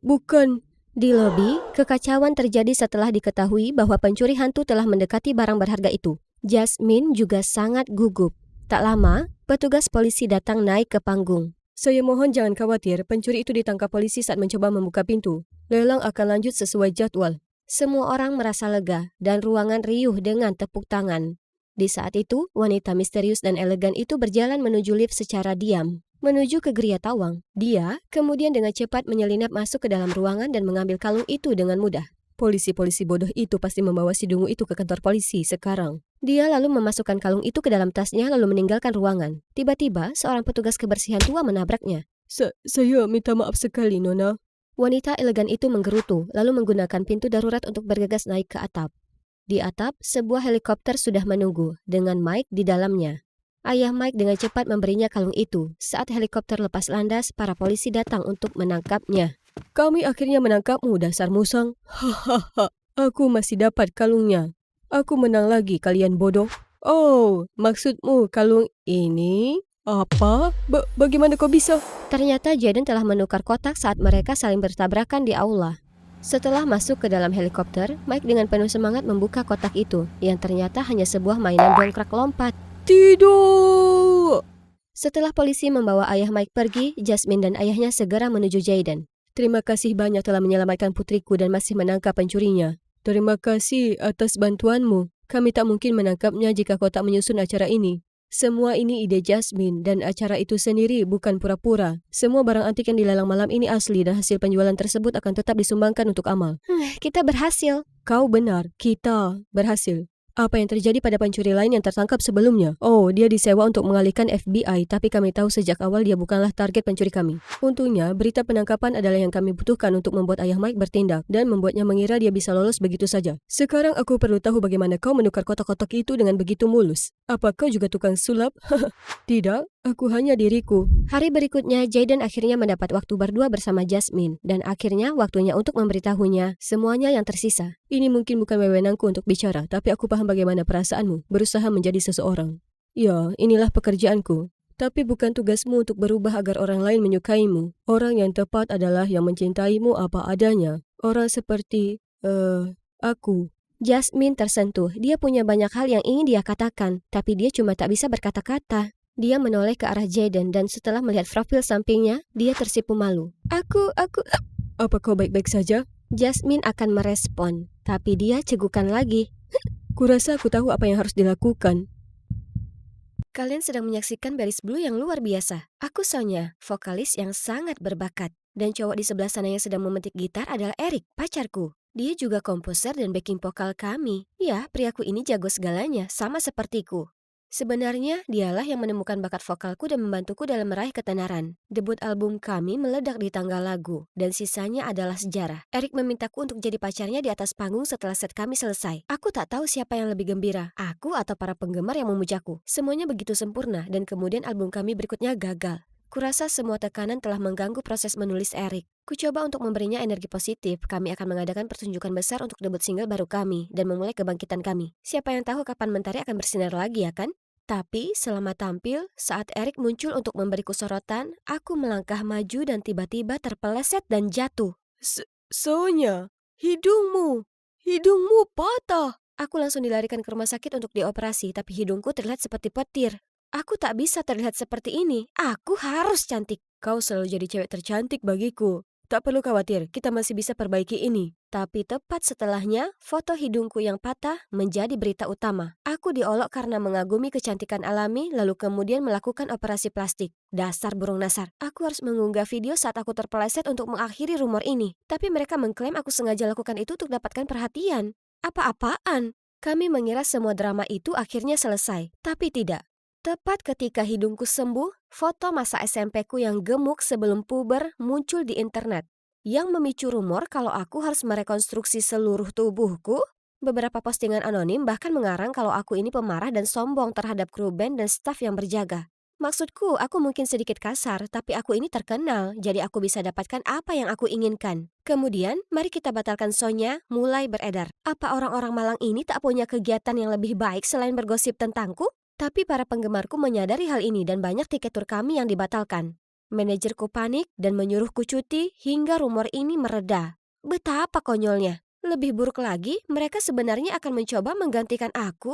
bukan... Di lobi, kekacauan terjadi setelah diketahui bahwa pencuri hantu telah mendekati barang berharga itu. Jasmine juga sangat gugup. Tak lama, petugas polisi datang naik ke panggung. Saya mohon jangan khawatir, pencuri itu ditangkap polisi saat mencoba membuka pintu. Lelang akan lanjut sesuai jadwal. Semua orang merasa lega dan ruangan riuh dengan tepuk tangan. Di saat itu, wanita misterius dan elegan itu berjalan menuju lift secara diam, menuju ke geria tawang. Dia kemudian dengan cepat menyelinap masuk ke dalam ruangan dan mengambil kalung itu dengan mudah. Polisi-polisi bodoh itu pasti membawa si dungu itu ke kantor polisi sekarang. Dia lalu memasukkan kalung itu ke dalam tasnya lalu meninggalkan ruangan. Tiba-tiba, seorang petugas kebersihan tua menabraknya. Saya minta maaf sekali, Nona. Wanita elegan itu menggerutu, lalu menggunakan pintu darurat untuk bergegas naik ke atap. Di atap, sebuah helikopter sudah menunggu, dengan Mike di dalamnya. Ayah Mike dengan cepat memberinya kalung itu. Saat helikopter lepas landas, para polisi datang untuk menangkapnya. Kami akhirnya menangkapmu, dasar musang. Hahaha, aku masih dapat kalungnya. Aku menang lagi, kalian bodoh. Oh, maksudmu kalung ini? Apa? Bagaimana kau bisa? Ternyata Jaden telah menukar kotak saat mereka saling bertabrakan di aula. Setelah masuk ke dalam helikopter, Mike dengan penuh semangat membuka kotak itu, yang ternyata hanya sebuah mainan dongkrak lompat. Tidak! Setelah polisi membawa ayah Mike pergi, Jasmine dan ayahnya segera menuju Jaden. Terima kasih banyak telah menyelamatkan putriku dan masih menangkap pencurinya. Terima kasih atas bantuanmu. Kami tak mungkin menangkapnya jika kau tak menyusun acara ini. Semua ini ide Jasmine dan acara itu sendiri bukan pura-pura. Semua barang antik yang dilelang malam ini asli dan hasil penjualan tersebut akan tetap disumbangkan untuk amal. Kita berhasil. Kau benar, kita berhasil. Apa yang terjadi pada pencuri lain yang tertangkap sebelumnya? Oh, dia disewa untuk mengalihkan FBI, tapi kami tahu sejak awal dia bukanlah target pencuri kami. Untungnya, berita penangkapan adalah yang kami butuhkan untuk membuat ayah Mike bertindak dan membuatnya mengira dia bisa lolos begitu saja. Sekarang aku perlu tahu bagaimana kau menukar kotak-kotak itu dengan begitu mulus. Apa kau juga tukang sulap? Tidak, aku hanya diriku. Hari berikutnya, Jaden akhirnya mendapat waktu berdua bersama Jasmine, dan akhirnya waktunya untuk memberitahunya semuanya yang tersisa. Ini mungkin bukan wewenangku untuk bicara, tapi aku paham bagaimana perasaanmu, berusaha menjadi seseorang. Ya, inilah pekerjaanku. Tapi bukan tugasmu untuk berubah agar orang lain menyukaimu. Orang yang tepat adalah yang mencintaimu apa adanya. Orang seperti, aku. Jasmine tersentuh. Dia punya banyak hal yang ingin dia katakan, tapi dia cuma tak bisa berkata-kata. Dia menoleh ke arah Jaden dan setelah melihat profil sampingnya, dia tersipu malu. Aku... Apa kau baik-baik saja? Jasmine akan merespon, tapi dia cegukan lagi. Kurasa aku tahu apa yang harus dilakukan. Kalian sedang menyaksikan Beris Blue yang luar biasa. Aku Sonya, vokalis yang sangat berbakat. Dan cowok di sebelah sana yang sedang memetik gitar adalah Eric, pacarku. Dia juga komposer dan backing vokal kami. Ya, priaku ini jago segalanya, sama sepertiku. Sebenarnya, dialah yang menemukan bakat vokalku dan membantuku dalam meraih ketenaran. Debut album kami meledak di tanggal lagu, dan sisanya adalah sejarah. Eric memintaku untuk jadi pacarnya di atas panggung setelah set kami selesai. Aku tak tahu siapa yang lebih gembira, aku atau para penggemar yang memujaku. Semuanya begitu sempurna, dan kemudian album kami berikutnya gagal. Kurasa semua tekanan telah mengganggu proses menulis Eric. Kucoba untuk memberinya energi positif. Kami akan mengadakan pertunjukan besar untuk debut single baru kami dan memulai kebangkitan kami. Siapa yang tahu kapan mentari akan bersinar lagi, ya kan? Tapi selama tampil, saat Eric muncul untuk memberiku sorotan, aku melangkah maju dan tiba-tiba terpeleset dan jatuh. Sonya, hidungmu patah. Aku langsung dilarikan ke rumah sakit untuk dioperasi, tapi hidungku terlihat seperti petir. Aku tak bisa terlihat seperti ini. Aku harus cantik. Kau selalu jadi cewek tercantik bagiku. Tak perlu khawatir, kita masih bisa perbaiki ini. Tapi tepat setelahnya, foto hidungku yang patah menjadi berita utama. Aku diolok karena mengagumi kecantikan alami, lalu kemudian melakukan operasi plastik. Dasar burung nasar. Aku harus mengunggah video saat aku terpeleset untuk mengakhiri rumor ini. Tapi mereka mengklaim aku sengaja lakukan itu untuk dapatkan perhatian. Apa-apaan? Kami mengira semua drama itu akhirnya selesai, tapi tidak. Tepat ketika hidungku sembuh, foto masa SMP-ku yang gemuk sebelum puber muncul di internet. Yang memicu rumor kalau aku harus merekonstruksi seluruh tubuhku. Beberapa postingan anonim bahkan mengarang kalau aku ini pemarah dan sombong terhadap kru band dan staf yang berjaga. Maksudku, aku mungkin sedikit kasar, tapi aku ini terkenal, jadi aku bisa dapatkan apa yang aku inginkan. Kemudian, mari kita batalkan show-nya mulai beredar. Apa orang-orang Malang ini tak punya kegiatan yang lebih baik selain bergosip tentangku? Tapi para penggemarku menyadari hal ini dan banyak tiket tur kami yang dibatalkan. Manajerku panik dan menyuruhku cuti hingga rumor ini mereda. Betapa konyolnya. Lebih buruk lagi, mereka sebenarnya akan mencoba menggantikan aku?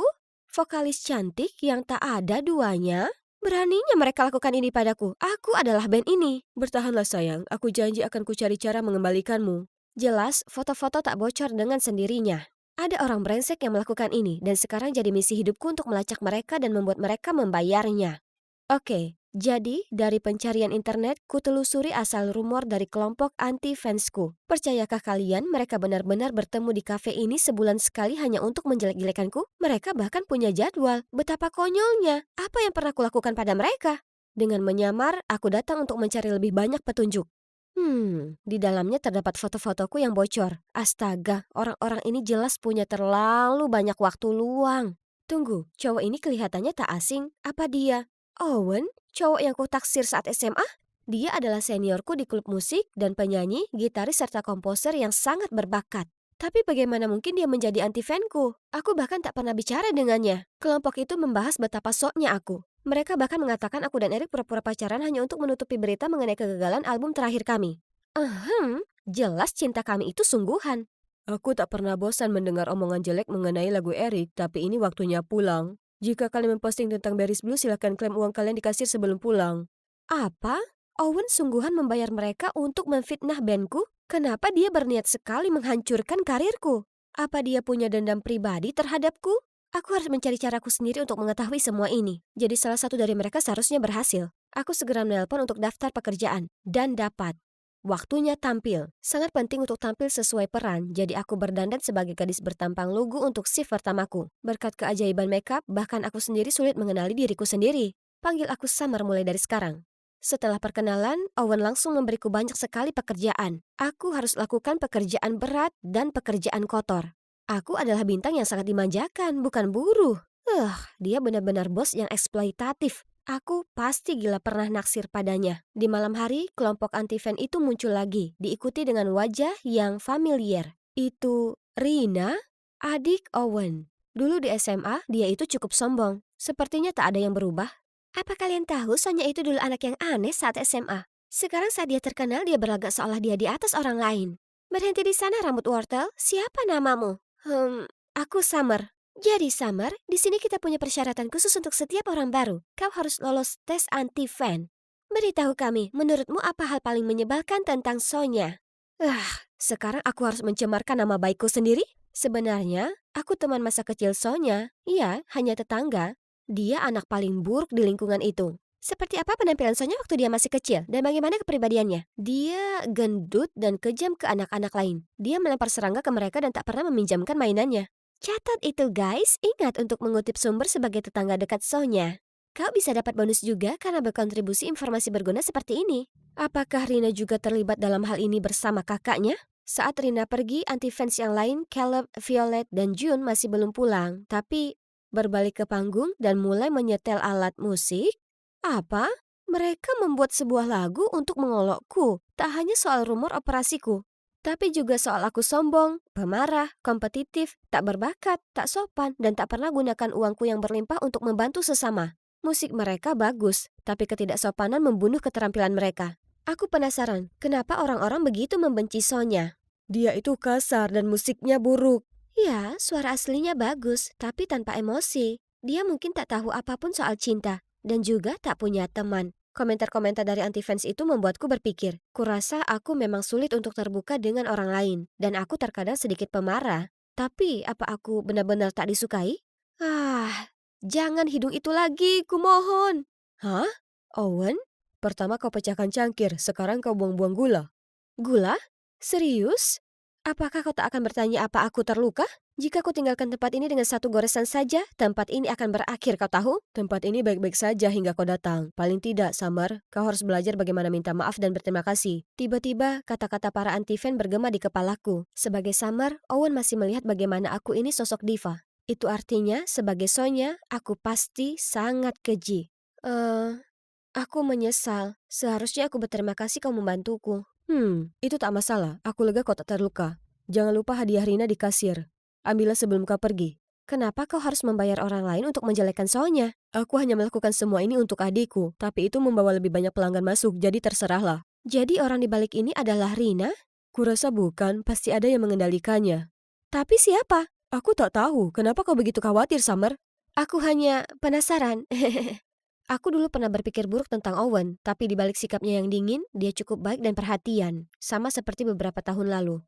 Vokalis cantik yang tak ada duanya? Beraninya mereka lakukan ini padaku. Aku adalah band ini. Bertahanlah sayang, aku janji akan kucari cara mengembalikanmu. Jelas, foto-foto tak bocor dengan sendirinya. Ada orang brengsek yang melakukan ini dan sekarang jadi misi hidupku untuk melacak mereka dan membuat mereka membayarnya. Oke, jadi dari pencarian internet, kutelusuri asal rumor dari kelompok anti-fansku. Percayakah kalian mereka benar-benar bertemu di kafe ini sebulan sekali hanya untuk menjelek-jelekanku? Mereka bahkan punya jadwal. Betapa konyolnya. Apa yang pernah kulakukan pada mereka? Dengan menyamar, aku datang untuk mencari lebih banyak petunjuk. Di dalamnya terdapat foto-fotoku yang bocor. Astaga, orang-orang ini jelas punya terlalu banyak waktu luang. Tunggu, cowok ini kelihatannya tak asing. Apa dia Owen, cowok yang kutaksir saat SMA? Dia adalah seniorku di klub musik dan penyanyi, gitaris serta komposer yang sangat berbakat. Tapi bagaimana mungkin dia menjadi anti-fanku? Aku bahkan tak pernah bicara dengannya. Kelompok itu membahas betapa soknya aku. Mereka bahkan mengatakan aku dan Erik pura-pura pacaran hanya untuk menutupi berita mengenai kegagalan album terakhir kami. Jelas cinta kami itu sungguhan. Aku tak pernah bosan mendengar omongan jelek mengenai lagu Erik, tapi ini waktunya pulang. Jika kalian memposting tentang Berries Blue, silakan klaim uang kalian di kasir sebelum pulang. Apa? Owen sungguhan membayar mereka untuk memfitnah bandku? Kenapa dia berniat sekali menghancurkan karirku? Apa dia punya dendam pribadi terhadapku? Aku harus mencari caraku sendiri untuk mengetahui semua ini. Jadi salah satu dari mereka seharusnya berhasil. Aku segera menelpon untuk daftar pekerjaan. Dan dapat. Waktunya tampil. Sangat penting untuk tampil sesuai peran, jadi aku berdandan sebagai gadis bertampang lugu untuk shift pertamaku. Berkat keajaiban makeup, bahkan aku sendiri sulit mengenali diriku sendiri. Panggil aku Summer mulai dari sekarang. Setelah perkenalan, Owen langsung memberiku banyak sekali pekerjaan. Aku harus lakukan pekerjaan berat dan pekerjaan kotor. Aku adalah bintang yang sangat dimanjakan, bukan buruh. Dia benar-benar bos yang eksploitatif. Aku pasti gila pernah naksir padanya. Di malam hari, kelompok anti-fan itu muncul lagi, diikuti dengan wajah yang familiar. Itu Rina, adik Owen. Dulu di SMA, dia itu cukup sombong. Sepertinya tak ada yang berubah. Apa kalian tahu Sonya itu dulu anak yang aneh saat SMA? Sekarang saat dia terkenal, dia berlagak seolah dia di atas orang lain. Berhenti di sana rambut wortel, siapa namamu? Aku Summer. Jadi Summer, di sini kita punya persyaratan khusus untuk setiap orang baru. Kau harus lolos tes anti-fan. Beritahu kami, menurutmu apa hal paling menyebalkan tentang Sonya? Sekarang aku harus mencemarkan nama baikku sendiri? Sebenarnya, aku teman masa kecil Sonya. Iya, hanya tetangga. Dia anak paling buruk di lingkungan itu. Seperti apa penampilan Sonya waktu dia masih kecil dan bagaimana kepribadiannya? Dia gendut dan kejam ke anak-anak lain. Dia melempar serangga ke mereka dan tak pernah meminjamkan mainannya. Catat itu guys, ingat untuk mengutip sumber sebagai tetangga dekat Sonya. Kau bisa dapat bonus juga karena berkontribusi informasi berguna seperti ini. Apakah Rina juga terlibat dalam hal ini bersama kakaknya? Saat Rina pergi, anti-fans yang lain, Caleb, Violet, dan June masih belum pulang. Tapi berbalik ke panggung dan mulai menyetel alat musik. Apa? Mereka membuat sebuah lagu untuk mengolokku. Tak hanya soal rumor operasiku, tapi juga soal aku sombong, pemarah, kompetitif, tak berbakat, tak sopan, dan tak pernah gunakan uangku yang berlimpah untuk membantu sesama. Musik mereka bagus, tapi ketidaksopanan membunuh keterampilan mereka. Aku penasaran, kenapa orang-orang begitu membenci Sonya? Dia itu kasar dan musiknya buruk. Ya, suara aslinya bagus, tapi tanpa emosi. Dia mungkin tak tahu apapun soal cinta, dan juga tak punya teman. Komentar-komentar dari anti-fans itu membuatku berpikir, kurasa aku memang sulit untuk terbuka dengan orang lain, dan aku terkadang sedikit pemarah. Tapi, apa aku benar-benar tak disukai? Jangan hidung itu lagi, kumohon. Hah? Owen? Pertama kau pecahkan cangkir, sekarang kau buang-buang gula. Gula? Serius? Apakah kau tak akan bertanya apa aku terluka? Jika kau tinggalkan tempat ini dengan satu goresan saja, tempat ini akan berakhir, kau tahu? Tempat ini baik-baik saja hingga kau datang. Paling tidak, Summer, kau harus belajar bagaimana minta maaf dan berterima kasih. Tiba-tiba, kata-kata para anti-fan bergema di kepalaku. Sebagai Summer, Owen masih melihat bagaimana aku ini sosok diva. Itu artinya, sebagai Sonya, aku pasti sangat keji. Aku menyesal. Seharusnya aku berterima kasih kau membantuku. Itu tak masalah. Aku lega kau tak terluka. Jangan lupa hadiah Rina di kasir. Ambillah sebelum kau pergi. Kenapa kau harus membayar orang lain untuk menjelekkan Sonya? Aku hanya melakukan semua ini untuk adikku, tapi itu membawa lebih banyak pelanggan masuk, jadi terserahlah. Jadi orang di balik ini adalah Rina? Kurasa bukan, pasti ada yang mengendalikannya. Tapi siapa? Aku tak tahu. Kenapa kau begitu khawatir, Summer? Aku hanya penasaran. Aku dulu pernah berpikir buruk tentang Owen, tapi di balik sikapnya yang dingin, dia cukup baik dan perhatian, sama seperti beberapa tahun lalu.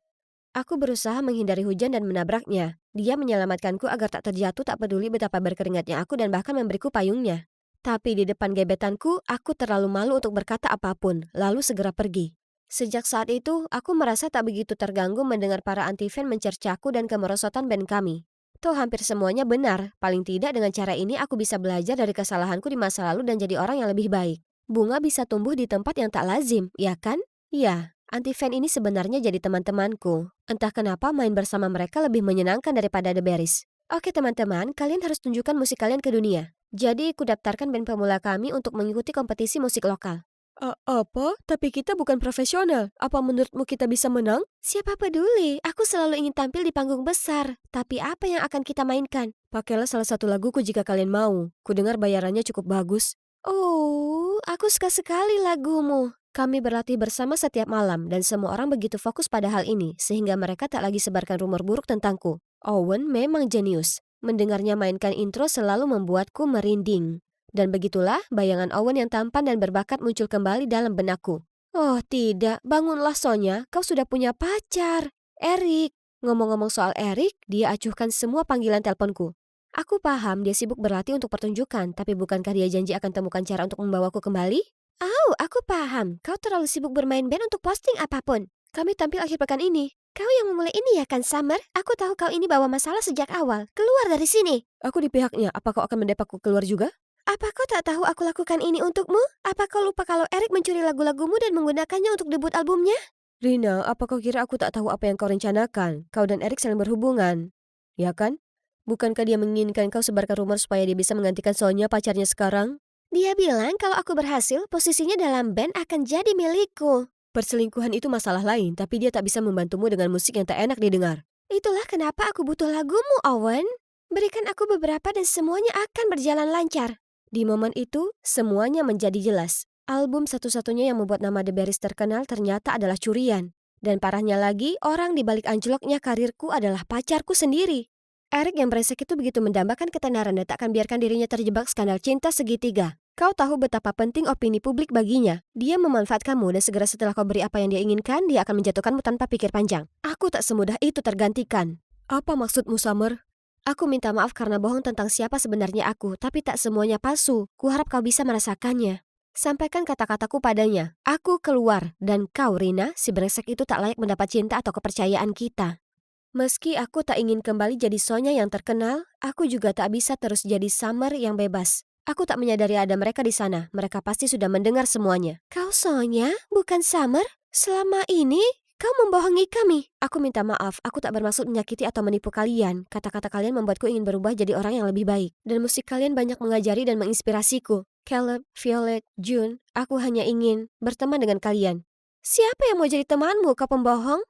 Aku berusaha menghindari hujan dan menabraknya. Dia menyelamatkanku agar tak terjatuh, tak peduli betapa berkeringatnya aku dan bahkan memberiku payungnya. Tapi di depan gebetanku, aku terlalu malu untuk berkata apapun, lalu segera pergi. Sejak saat itu, aku merasa tak begitu terganggu mendengar para anti-fan mencercaku dan kemerosotan band kami. Tuh hampir semuanya benar, paling tidak dengan cara ini aku bisa belajar dari kesalahanku di masa lalu dan jadi orang yang lebih baik. Bunga bisa tumbuh di tempat yang tak lazim, ya kan? Ya, anti-fan ini sebenarnya jadi teman-temanku. Entah kenapa main bersama mereka lebih menyenangkan daripada The Berries. Oke teman-teman, kalian harus tunjukkan musik kalian ke dunia. Jadi, ku daftarkan band pemula kami untuk mengikuti kompetisi musik lokal. Apa? Tapi kita bukan profesional. Apa menurutmu kita bisa menang? Siapa peduli? Aku selalu ingin tampil di panggung besar. Tapi apa yang akan kita mainkan? Pakailah salah satu laguku jika kalian mau. Kudengar bayarannya cukup bagus. Oh, aku suka sekali lagumu. Kami berlatih bersama setiap malam dan semua orang begitu fokus pada hal ini sehingga mereka tak lagi sebarkan rumor buruk tentangku. Owen memang jenius. Mendengarnya mainkan intro selalu membuatku merinding. Dan begitulah bayangan Owen yang tampan dan berbakat muncul kembali dalam benakku. Oh tidak, bangunlah Sonya, kau sudah punya pacar. Erik. Ngomong-ngomong soal Erik, dia acuhkan semua panggilan teleponku. Aku paham dia sibuk berlatih untuk pertunjukan, tapi bukankah dia janji akan temukan cara untuk membawaku kembali? Oh, aku paham. Kau terlalu sibuk bermain band untuk posting apapun. Kami tampil akhir pekan ini. Kau yang memulai ini ya kan, Summer? Aku tahu kau ini bawa masalah sejak awal. Keluar dari sini. Aku di pihaknya. Apa kau akan mendepakku keluar juga? Apa kau tak tahu aku lakukan ini untukmu? Apa kau lupa kalau Eric mencuri lagu-lagumu dan menggunakannya untuk debut albumnya? Rina, apa kau kira aku tak tahu apa yang kau rencanakan? Kau dan Eric saling berhubungan. Ya kan? Bukankah dia menginginkan kau sebarkan rumor supaya dia bisa menggantikan Sonya pacarnya sekarang? Dia bilang kalau aku berhasil, posisinya dalam band akan jadi milikku. Perselingkuhan itu masalah lain, tapi dia tak bisa membantumu dengan musik yang tak enak didengar. Itulah kenapa aku butuh lagumu, Owen. Berikan aku beberapa dan semuanya akan berjalan lancar. Di momen itu, semuanya menjadi jelas. Album satu-satunya yang membuat nama The Berries terkenal ternyata adalah curian. Dan parahnya lagi, orang di balik anjloknya karirku adalah pacarku sendiri. Eric yang brengsek itu begitu mendambakan ketenaran dan tak akan biarkan dirinya terjebak skandal cinta segitiga. Kau tahu betapa penting opini publik baginya. Dia memanfaatkanmu dan segera setelah kau beri apa yang dia inginkan, dia akan menjatuhkanmu tanpa pikir panjang. Aku tak semudah itu tergantikan. Apa maksudmu, Summer? Aku minta maaf karena bohong tentang siapa sebenarnya aku, tapi tak semuanya palsu. Kuharap kau bisa merasakannya. Sampaikan kata-kataku padanya. Aku keluar, dan kau, Rina, si brengsek itu tak layak mendapat cinta atau kepercayaan kita. Meski aku tak ingin kembali jadi Sonya yang terkenal, aku juga tak bisa terus jadi Summer yang bebas. Aku tak menyadari ada mereka di sana. Mereka pasti sudah mendengar semuanya. Kau Sonya, bukan Summer? Selama ini kau membohongi kami. Aku minta maaf, aku tak bermaksud menyakiti atau menipu kalian. Kata-kata kalian membuatku ingin berubah jadi orang yang lebih baik. Dan musik kalian banyak mengajari dan menginspirasiku. Caleb, Violet, June, aku hanya ingin berteman dengan kalian. Siapa yang mau jadi temanmu, kau pembohong?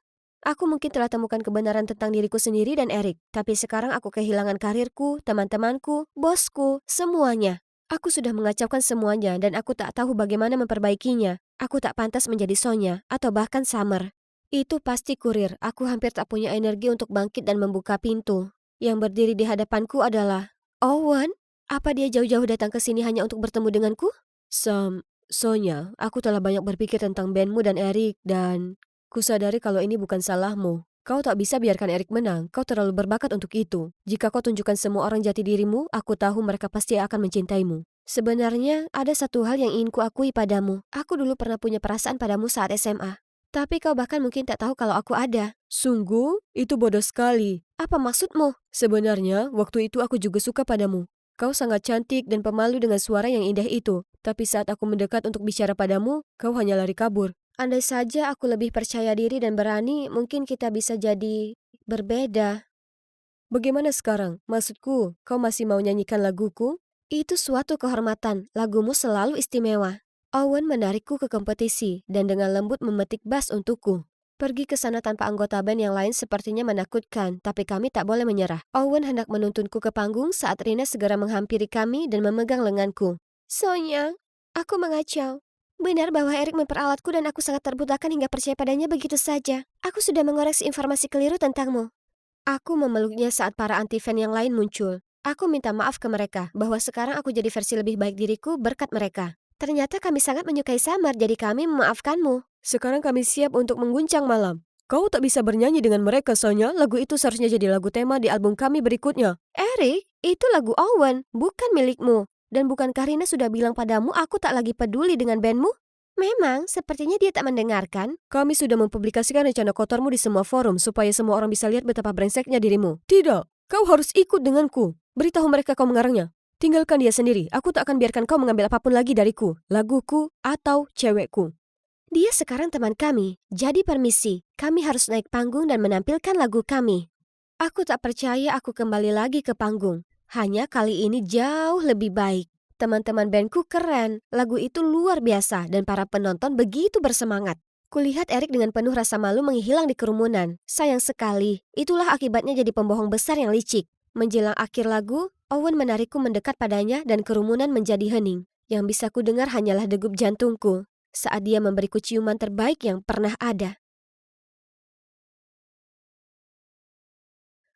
Aku mungkin telah temukan kebenaran tentang diriku sendiri dan Eric. Tapi sekarang aku kehilangan karirku, teman-temanku, bosku, semuanya. Aku sudah mengacaukan semuanya dan aku tak tahu bagaimana memperbaikinya. Aku tak pantas menjadi Sonya atau bahkan Summer. Itu pasti kurir, aku hampir tak punya energi untuk bangkit dan membuka pintu. Yang berdiri di hadapanku adalah Owen. Apa dia jauh-jauh datang ke sini hanya untuk bertemu denganku? Sonya, aku telah banyak berpikir tentang bandmu dan Eric dan kusadari kalau ini bukan salahmu. Kau tak bisa biarkan Eric menang, kau terlalu berbakat untuk itu. Jika kau tunjukkan semua orang jati dirimu, aku tahu mereka pasti akan mencintaimu. Sebenarnya, ada satu hal yang ingin kuakui padamu. Aku dulu pernah punya perasaan padamu saat SMA. Tapi kau bahkan mungkin tak tahu kalau aku ada. Sungguh, itu bodoh sekali. Apa maksudmu? Sebenarnya, waktu itu aku juga suka padamu. Kau sangat cantik dan pemalu dengan suara yang indah itu. Tapi saat aku mendekat untuk bicara padamu, kau hanya lari kabur. Andai saja aku lebih percaya diri dan berani, mungkin kita bisa jadi berbeda. Bagaimana sekarang? Maksudku, kau masih mau nyanyikan laguku? Itu suatu kehormatan, lagumu selalu istimewa. Owen menarikku ke kompetisi dan dengan lembut memetik bass untukku. Pergi ke sana tanpa anggota band yang lain sepertinya menakutkan, tapi kami tak boleh menyerah. Owen hendak menuntunku ke panggung saat Rina segera menghampiri kami dan memegang lenganku. Sonya, aku mengacau. Benar bahwa Erik memperalatku dan aku sangat terbutakan hingga percaya padanya begitu saja. Aku sudah mengoreksi informasi keliru tentangmu. Aku memeluknya saat para anti-fan yang lain muncul. Aku minta maaf ke mereka bahwa sekarang aku jadi versi lebih baik diriku berkat mereka. Ternyata kami sangat menyukai Samar, jadi kami memaafkanmu. Sekarang kami siap untuk mengguncang malam. Kau tak bisa bernyanyi dengan mereka, Sonya. Lagu itu seharusnya jadi lagu tema di album kami berikutnya. Eric, itu lagu Owen, bukan milikmu. Dan bukankah Rina sudah bilang padamu aku tak lagi peduli dengan bandmu? Memang, sepertinya dia tak mendengarkan. Kami sudah mempublikasikan rencana kotormu di semua forum supaya semua orang bisa lihat betapa brengseknya dirimu. Tidak, kau harus ikut denganku. Beritahu mereka kau mengarangnya. Tinggalkan dia sendiri, aku tak akan biarkan kau mengambil apapun lagi dariku, laguku, atau cewekku. Dia sekarang teman kami, jadi permisi. Kami harus naik panggung dan menampilkan lagu kami. Aku tak percaya aku kembali lagi ke panggung. Hanya kali ini jauh lebih baik. Teman-teman bandku keren, lagu itu luar biasa dan para penonton begitu bersemangat. Kulihat Erik dengan penuh rasa malu menghilang di kerumunan. Sayang sekali, itulah akibatnya jadi pembohong besar yang licik. Menjelang akhir lagu, Owen menarikku mendekat padanya dan kerumunan menjadi hening. Yang bisa ku dengar hanyalah degup jantungku saat dia memberiku ciuman terbaik yang pernah ada.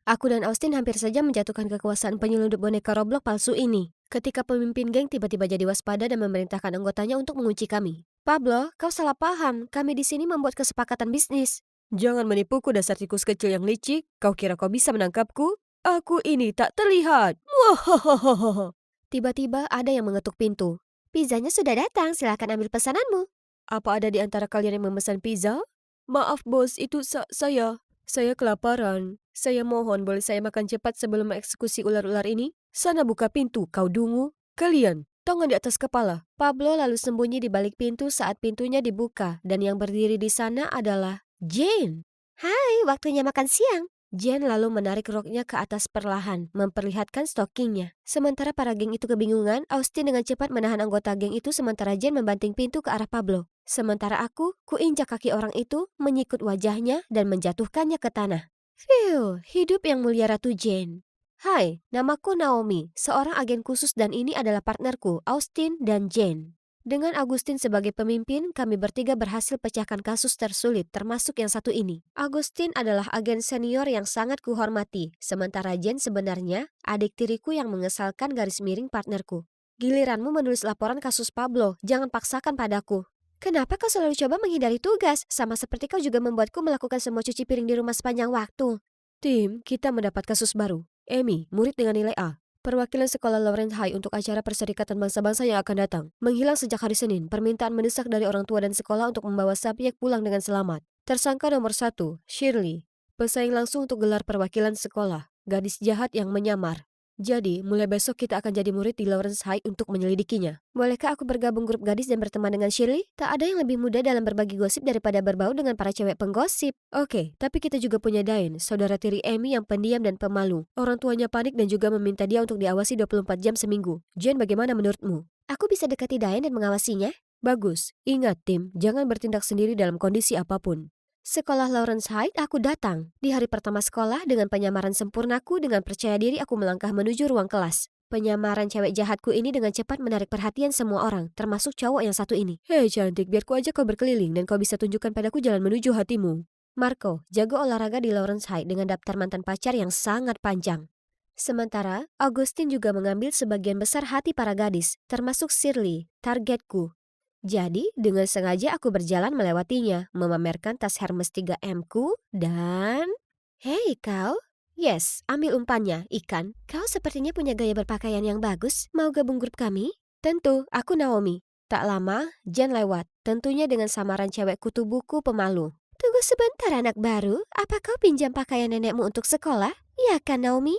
Aku dan Austin hampir saja menjatuhkan kekuasaan penyelundup boneka Roblox palsu ini. Ketika pemimpin geng tiba-tiba jadi waspada dan memerintahkan anggotanya untuk mengunci kami. Pablo, kau salah paham. Kami di sini membuat kesepakatan bisnis. Jangan menipuku dasar tikus kecil yang licik. Kau kira kau bisa menangkapku? Aku ini tak terlihat. Wahahaha. Tiba-tiba ada yang mengetuk pintu. Pizzanya sudah datang, silakan ambil pesananmu. Apa ada di antara kalian yang memesan pizza? Maaf bos, itu saya. Saya kelaparan. Saya mohon boleh saya makan cepat sebelum mengeksekusi ular-ular ini? Sana buka pintu, kau dungu. Kalian, tangan di atas kepala. Pablo lalu sembunyi di balik pintu saat pintunya dibuka dan yang berdiri di sana adalah Jane. Hai, waktunya makan siang. Jane lalu menarik roknya ke atas perlahan, memperlihatkan stokingnya. Sementara para geng itu kebingungan, Austin dengan cepat menahan anggota geng itu sementara Jane membanting pintu ke arah Pablo. Sementara aku, kuinjak kaki orang itu, menyikut wajahnya dan menjatuhkannya ke tanah. Phew, hidup yang mulia Ratu Jane. Hai, namaku Naomi, seorang agen khusus dan ini adalah partnerku, Austin dan Jane. Dengan Agustin sebagai pemimpin, kami bertiga berhasil pecahkan kasus tersulit, termasuk yang satu ini. Agustin adalah agen senior yang sangat kuhormati, sementara Jane sebenarnya adik tiriku yang mengesalkan garis miring partnerku. Giliranmu menulis laporan kasus Pablo, jangan paksakan padaku. Kenapa kau selalu coba menghindari tugas? Sama seperti kau juga membuatku melakukan semua cuci piring di rumah sepanjang waktu. Tim, kita mendapat kasus baru. Amy, murid dengan nilai A. Perwakilan sekolah Lawrence High untuk acara Perserikatan Bangsa-Bangsa yang akan datang. Menghilang sejak hari Senin, permintaan mendesak dari orang tua dan sekolah untuk membawa subjek pulang dengan selamat. Tersangka nomor 1, Shirley. Pesaing langsung untuk gelar perwakilan sekolah. Gadis jahat yang menyamar. Jadi, mulai besok kita akan jadi murid di Lawrence High untuk menyelidikinya. Bolehkah aku bergabung grup gadis dan berteman dengan Shirley? Tak ada yang lebih mudah dalam berbagi gosip daripada berbau dengan para cewek penggosip. Oke, tapi kita juga punya Dain, saudara tiri Amy yang pendiam dan pemalu. Orang tuanya panik dan juga meminta dia untuk diawasi 24 jam seminggu. Jen, bagaimana menurutmu? Aku bisa dekati Dain dan mengawasinya? Bagus. Ingat, Tim, jangan bertindak sendiri dalam kondisi apapun. Sekolah Lawrence High, aku datang. Di hari pertama sekolah, dengan penyamaran sempurnaku, dengan percaya diri aku melangkah menuju ruang kelas. Penyamaran cewek jahatku ini dengan cepat menarik perhatian semua orang, termasuk cowok yang satu ini. Hei cantik, biar ku ajak kau berkeliling dan kau bisa tunjukkan padaku jalan menuju hatimu. Marco, jago olahraga di Lawrence High dengan daftar mantan pacar yang sangat panjang. Sementara, Augustine juga mengambil sebagian besar hati para gadis, termasuk Shirley, targetku. Jadi, dengan sengaja aku berjalan melewatinya, memamerkan tas Hermes 3M ku, dan... Hei kau! Yes, ambil umpannya, ikan. Kau sepertinya punya gaya berpakaian yang bagus. Mau gabung grup kami? Tentu, aku Naomi. Tak lama, Jen lewat. Tentunya dengan samaran cewek kutu buku pemalu. Tunggu sebentar anak baru. Apa kau pinjam pakaian nenekmu untuk sekolah? Ya kan, Naomi?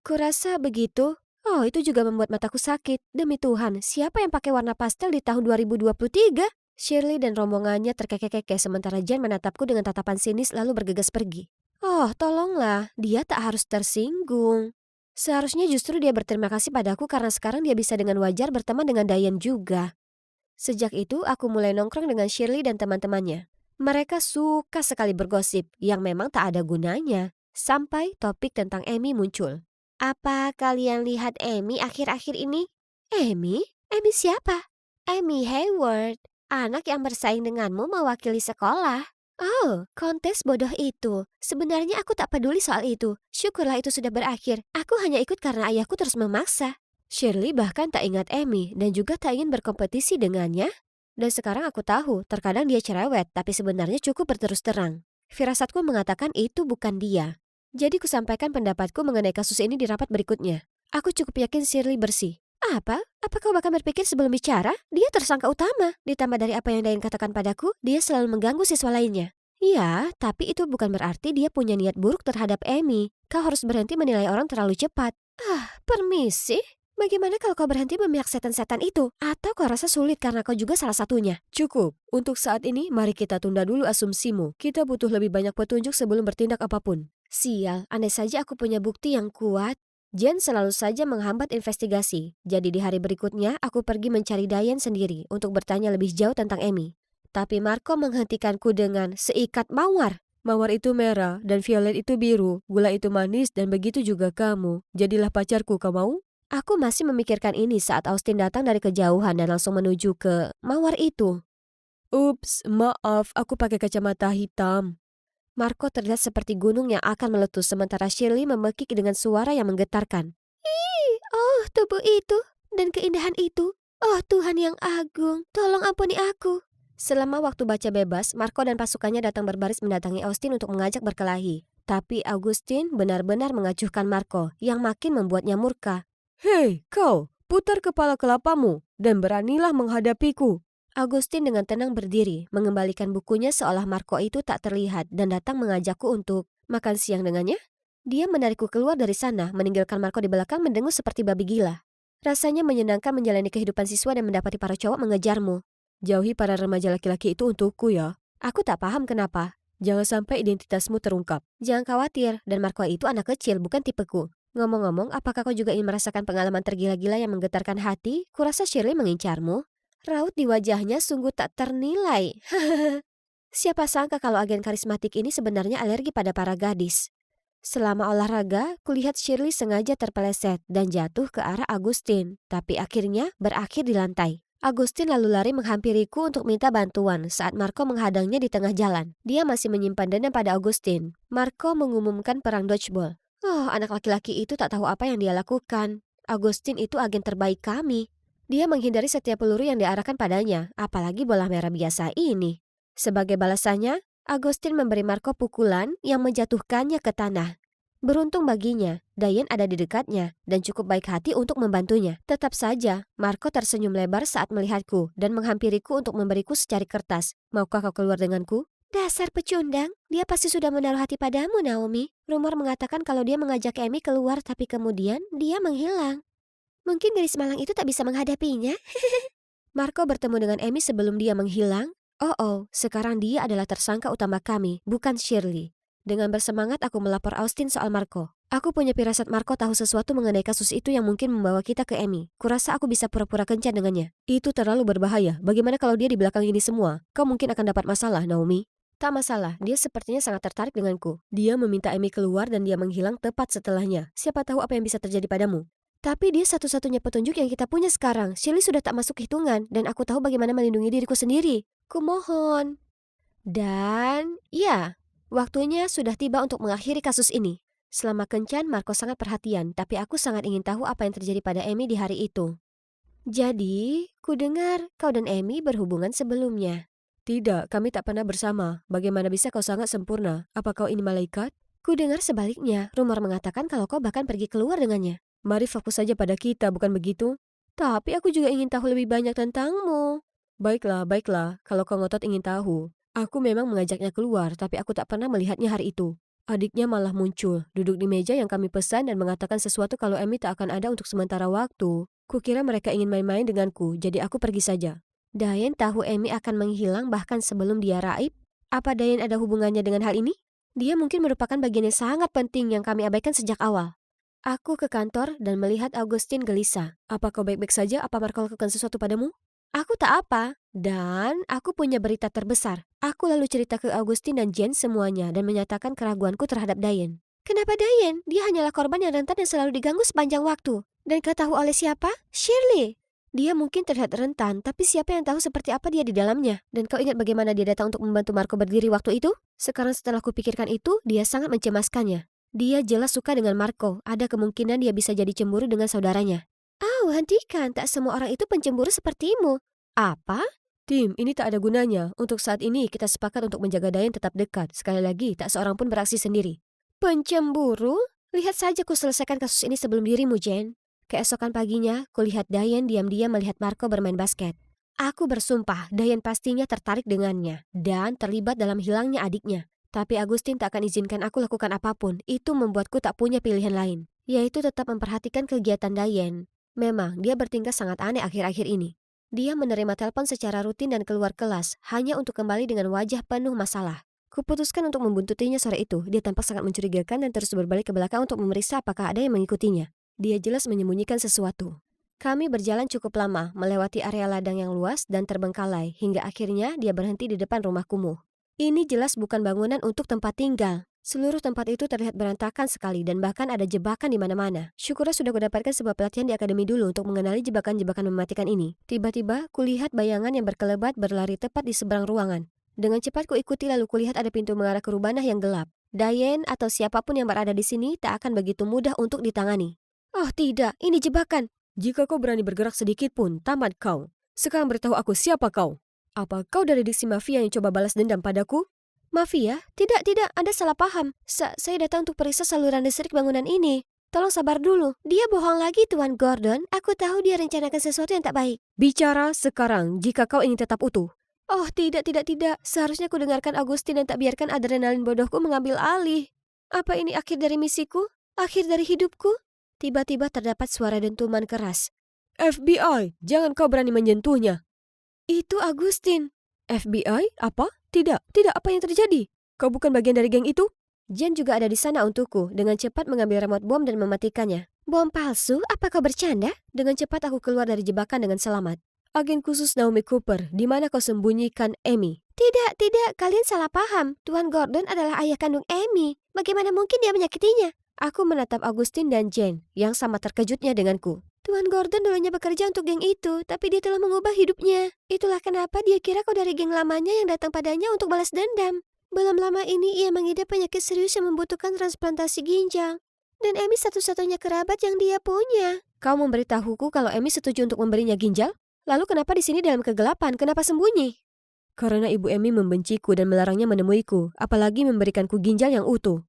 Kurasa begitu. Oh, itu juga membuat mataku sakit. Demi Tuhan, siapa yang pakai warna pastel di tahun 2023? Shirley dan rombongannya terkekeh-kekeh sementara Jen menatapku dengan tatapan sinis lalu bergegas pergi. Oh, tolonglah, dia tak harus tersinggung. Seharusnya justru dia berterima kasih padaku karena sekarang dia bisa dengan wajar berteman dengan Diane juga. Sejak itu, aku mulai nongkrong dengan Shirley dan teman-temannya. Mereka suka sekali bergosip yang memang tak ada gunanya. Sampai topik tentang Amy muncul. Apa kalian lihat Amy akhir-akhir ini? Amy? Amy siapa? Amy Hayward, anak yang bersaing denganmu mewakili sekolah. Oh, kontes bodoh itu. Sebenarnya aku tak peduli soal itu. Syukurlah itu sudah berakhir. Aku hanya ikut karena ayahku terus memaksa. Shirley bahkan tak ingat Amy dan juga tak ingin berkompetisi dengannya. Dan sekarang aku tahu, terkadang dia cerewet, tapi sebenarnya cukup berterus terang. Firasatku mengatakan itu bukan dia. Jadi kusampaikan pendapatku mengenai kasus ini di rapat berikutnya. Aku cukup yakin Shirley bersih. Apa? Apa kau bahkan berpikir sebelum bicara? Dia tersangka utama. Ditambah dari apa yang Diane katakan padaku, dia selalu mengganggu siswa lainnya. Iya, tapi itu bukan berarti dia punya niat buruk terhadap Amy. Kau harus berhenti menilai orang terlalu cepat. Permisi? Bagaimana kalau kau berhenti memihak setan-setan itu? Atau kau rasa sulit karena kau juga salah satunya? Cukup. Untuk saat ini, mari kita tunda dulu asumsimu. Kita butuh lebih banyak petunjuk sebelum bertindak apapun. Sial, andai saja aku punya bukti yang kuat. Jen selalu saja menghambat investigasi. Jadi di hari berikutnya, aku pergi mencari Diane sendiri untuk bertanya lebih jauh tentang Amy. Tapi Marco menghentikanku dengan seikat mawar. Mawar itu merah dan violet itu biru, gula itu manis dan begitu juga kamu. Jadilah pacarku, kau mau? Aku masih memikirkan ini saat Austin datang dari kejauhan dan langsung menuju ke mawar itu. Ups, maaf, aku pakai kacamata hitam. Marco terlihat seperti gunung yang akan meletus sementara Shirley memekik dengan suara yang menggetarkan. Oh, tubuh itu dan keindahan itu. Oh, Tuhan yang agung, tolong ampuni aku. Selama waktu baca bebas, Marco dan pasukannya datang berbaris mendatangi Austin untuk mengajak berkelahi. Tapi Augustine benar-benar mengacuhkan Marco yang makin membuatnya murka. Hei, kau, putar kepala kelapamu dan beranilah menghadapiku. Augustine dengan tenang berdiri, mengembalikan bukunya seolah Marco itu tak terlihat dan datang mengajakku untuk makan siang dengannya. Dia menarikku keluar dari sana, meninggalkan Marco di belakang mendengus seperti babi gila. Rasanya menyenangkan menjalani kehidupan siswa dan mendapati para cowok mengejarmu. Jauhi para remaja laki-laki itu untukku ya. Aku tak paham kenapa. Jangan sampai identitasmu terungkap. Jangan khawatir, dan Marco itu anak kecil, bukan tipeku. Ngomong-ngomong, apakah kau juga ingin merasakan pengalaman tergila-gila yang menggetarkan hati? Kurasa Shirley mengincarmu. Raut di wajahnya sungguh tak ternilai. Siapa sangka kalau agen karismatik ini sebenarnya alergi pada para gadis. Selama olahraga, kulihat Shirley sengaja terpeleset dan jatuh ke arah Augustine, tapi akhirnya berakhir di lantai. Augustine lalu lari menghampiriku untuk minta bantuan saat Marco menghadangnya di tengah jalan. Dia masih menyimpan dendam pada Augustine. Marco mengumumkan perang dodgeball. Oh, anak laki-laki itu tak tahu apa yang dia lakukan. Augustine itu agen terbaik kami. Dia menghindari setiap peluru yang diarahkan padanya, apalagi bola merah biasa ini. Sebagai balasannya, Augustine memberi Marco pukulan yang menjatuhkannya ke tanah. Beruntung baginya, Diane ada di dekatnya dan cukup baik hati untuk membantunya. Tetap saja, Marco tersenyum lebar saat melihatku dan menghampiriku untuk memberiku secari kertas. Maukah kau keluar denganku? Dasar pecundang, dia pasti sudah menaruh hati padamu, Naomi. Rumor mengatakan kalau dia mengajak Amy keluar tapi kemudian dia menghilang. Mungkin gadis malang itu tak bisa menghadapinya. Marco bertemu dengan Amy sebelum dia menghilang. Oh, sekarang dia adalah tersangka utama kami, bukan Shirley. Dengan bersemangat aku melapor Austin soal Marco. Aku punya firasat Marco tahu sesuatu mengenai kasus itu yang mungkin membawa kita ke Amy. Kurasa aku bisa pura-pura kencan dengannya. Itu terlalu berbahaya. Bagaimana kalau dia di belakang ini semua? Kau mungkin akan dapat masalah, Naomi. Tak masalah, dia sepertinya sangat tertarik denganku. Dia meminta Amy keluar dan dia menghilang tepat setelahnya. Siapa tahu apa yang bisa terjadi padamu. Tapi dia satu-satunya petunjuk yang kita punya sekarang. Shirley sudah tak masuk hitungan dan aku tahu bagaimana melindungi diriku sendiri. Kumohon. Dan, ya, waktunya sudah tiba untuk mengakhiri kasus ini. Selama kencan, Marco sangat perhatian, tapi aku sangat ingin tahu apa yang terjadi pada Amy di hari itu. Jadi, ku dengar kau dan Amy berhubungan sebelumnya. Tidak, kami tak pernah bersama. Bagaimana bisa kau sangat sempurna? Apa kau ini malaikat? Ku dengar sebaliknya, rumor mengatakan kalau kau bahkan pergi keluar dengannya. Mari fokus saja pada kita, bukan begitu? Tapi aku juga ingin tahu lebih banyak tentangmu. Baiklah, kalau kau ngotot ingin tahu. Aku memang mengajaknya keluar, tapi aku tak pernah melihatnya hari itu. Adiknya malah muncul, duduk di meja yang kami pesan dan mengatakan sesuatu kalau Amy tak akan ada untuk sementara waktu. Kukira mereka ingin main-main denganku, jadi aku pergi saja. Diane tahu Amy akan menghilang bahkan sebelum dia raib. Apa Diane ada hubungannya dengan hal ini? Dia mungkin merupakan bagian yang sangat penting yang kami abaikan sejak awal. Aku ke kantor dan melihat Augustine gelisah. Apa kau baik-baik saja? Apa Marco lakukan sesuatu padamu? Aku tak apa. Dan aku punya berita terbesar. Aku lalu cerita ke Augustine dan Jen semuanya dan menyatakan keraguanku terhadap Diane. Kenapa Diane? Dia hanyalah korban yang rentan dan selalu diganggu sepanjang waktu. Dan kau tahu oleh siapa? Shirley. Dia mungkin terlihat rentan, tapi siapa yang tahu seperti apa dia di dalamnya? Dan kau ingat bagaimana dia datang untuk membantu Marco berdiri waktu itu? Sekarang setelah kupikirkan itu, dia sangat mencemaskannya. Dia jelas suka dengan Marco. Ada kemungkinan dia bisa jadi cemburu dengan saudaranya. Oh, hentikan. Tak semua orang itu pencemburu sepertimu. Apa? Tim, ini tak ada gunanya. Untuk saat ini, kita sepakat untuk menjaga Diane tetap dekat. Sekali lagi, tak seorang pun beraksi sendiri. Pencemburu? Lihat saja ku selesaikan kasus ini sebelum dirimu, Jen. Keesokan paginya, kulihat Diane diam-diam melihat Marco bermain basket. Aku bersumpah, Diane pastinya tertarik dengannya dan terlibat dalam hilangnya adiknya. Tapi Agustin tak akan izinkan aku lakukan apapun. Itu membuatku tak punya pilihan lain, yaitu tetap memperhatikan kegiatan Diane. Memang, dia bertingkah sangat aneh akhir-akhir ini. Dia menerima telepon secara rutin dan keluar kelas, hanya untuk kembali dengan wajah penuh masalah. Kuputuskan untuk membuntutinya sore itu. Dia tampak sangat mencurigakan dan terus berbalik ke belakang untuk memeriksa apakah ada yang mengikutinya. Dia jelas menyembunyikan sesuatu. Kami berjalan cukup lama, melewati area ladang yang luas dan terbengkalai, hingga akhirnya dia berhenti di depan rumah kumuh. Ini jelas bukan bangunan untuk tempat tinggal. Seluruh tempat itu terlihat berantakan sekali dan bahkan ada jebakan di mana-mana. Syukurlah sudah kudapatkan sebuah pelatihan di akademi dulu untuk mengenali jebakan-jebakan mematikan ini. Tiba-tiba, kulihat bayangan yang berkelebat berlari tepat di seberang ruangan. Dengan cepat kuikuti lalu kulihat ada pintu mengarah ke rubanah yang gelap. Diane atau siapapun yang berada di sini tak akan begitu mudah untuk ditangani. Oh tidak, ini jebakan. Jika kau berani bergerak sedikit pun, tamat kau. Sekarang beritahu aku siapa kau. Apa kau dari diksi mafia yang coba balas dendam padaku? Mafia? Tidak, Anda salah paham. Saya datang untuk periksa saluran listrik bangunan ini. Tolong sabar dulu. Dia bohong lagi, Tuan Gordon. Aku tahu dia rencanakan sesuatu yang tak baik. Bicara sekarang jika kau ingin tetap utuh. Oh, tidak. Seharusnya ku dengarkan Agustin dan tak biarkan adrenalin bodohku mengambil alih. Apa ini akhir dari misiku? Akhir dari hidupku? Tiba-tiba terdapat suara dentuman keras. FBI, jangan kau berani menyentuhnya. Itu Agustin. FBI? Apa? Tidak, apa yang terjadi? Kau bukan bagian dari geng itu? Jen juga ada di sana untukku, dengan cepat mengambil remote bom dan mematikannya. Bom palsu? Apa kau bercanda? Dengan cepat aku keluar dari jebakan dengan selamat. Agen khusus Naomi Cooper, di mana kau sembunyikan Amy? Tidak, kalian salah paham. Tuan Gordon adalah ayah kandung Amy. Bagaimana mungkin dia menyakitinya? Aku menatap Agustin dan Jen, yang sama terkejutnya denganku. Tuan Gordon dulunya bekerja untuk geng itu, tapi dia telah mengubah hidupnya. Itulah kenapa dia kira kau dari geng lamanya yang datang padanya untuk balas dendam. Belum lama ini ia mengidap penyakit serius yang membutuhkan transplantasi ginjal. Dan Amy satu-satunya kerabat yang dia punya. Kau memberitahuku kalau Amy setuju untuk memberinya ginjal? Lalu kenapa di sini dalam kegelapan? Kenapa sembunyi? Karena ibu Amy membenciku dan melarangnya menemuiku, apalagi memberikanku ginjal yang utuh.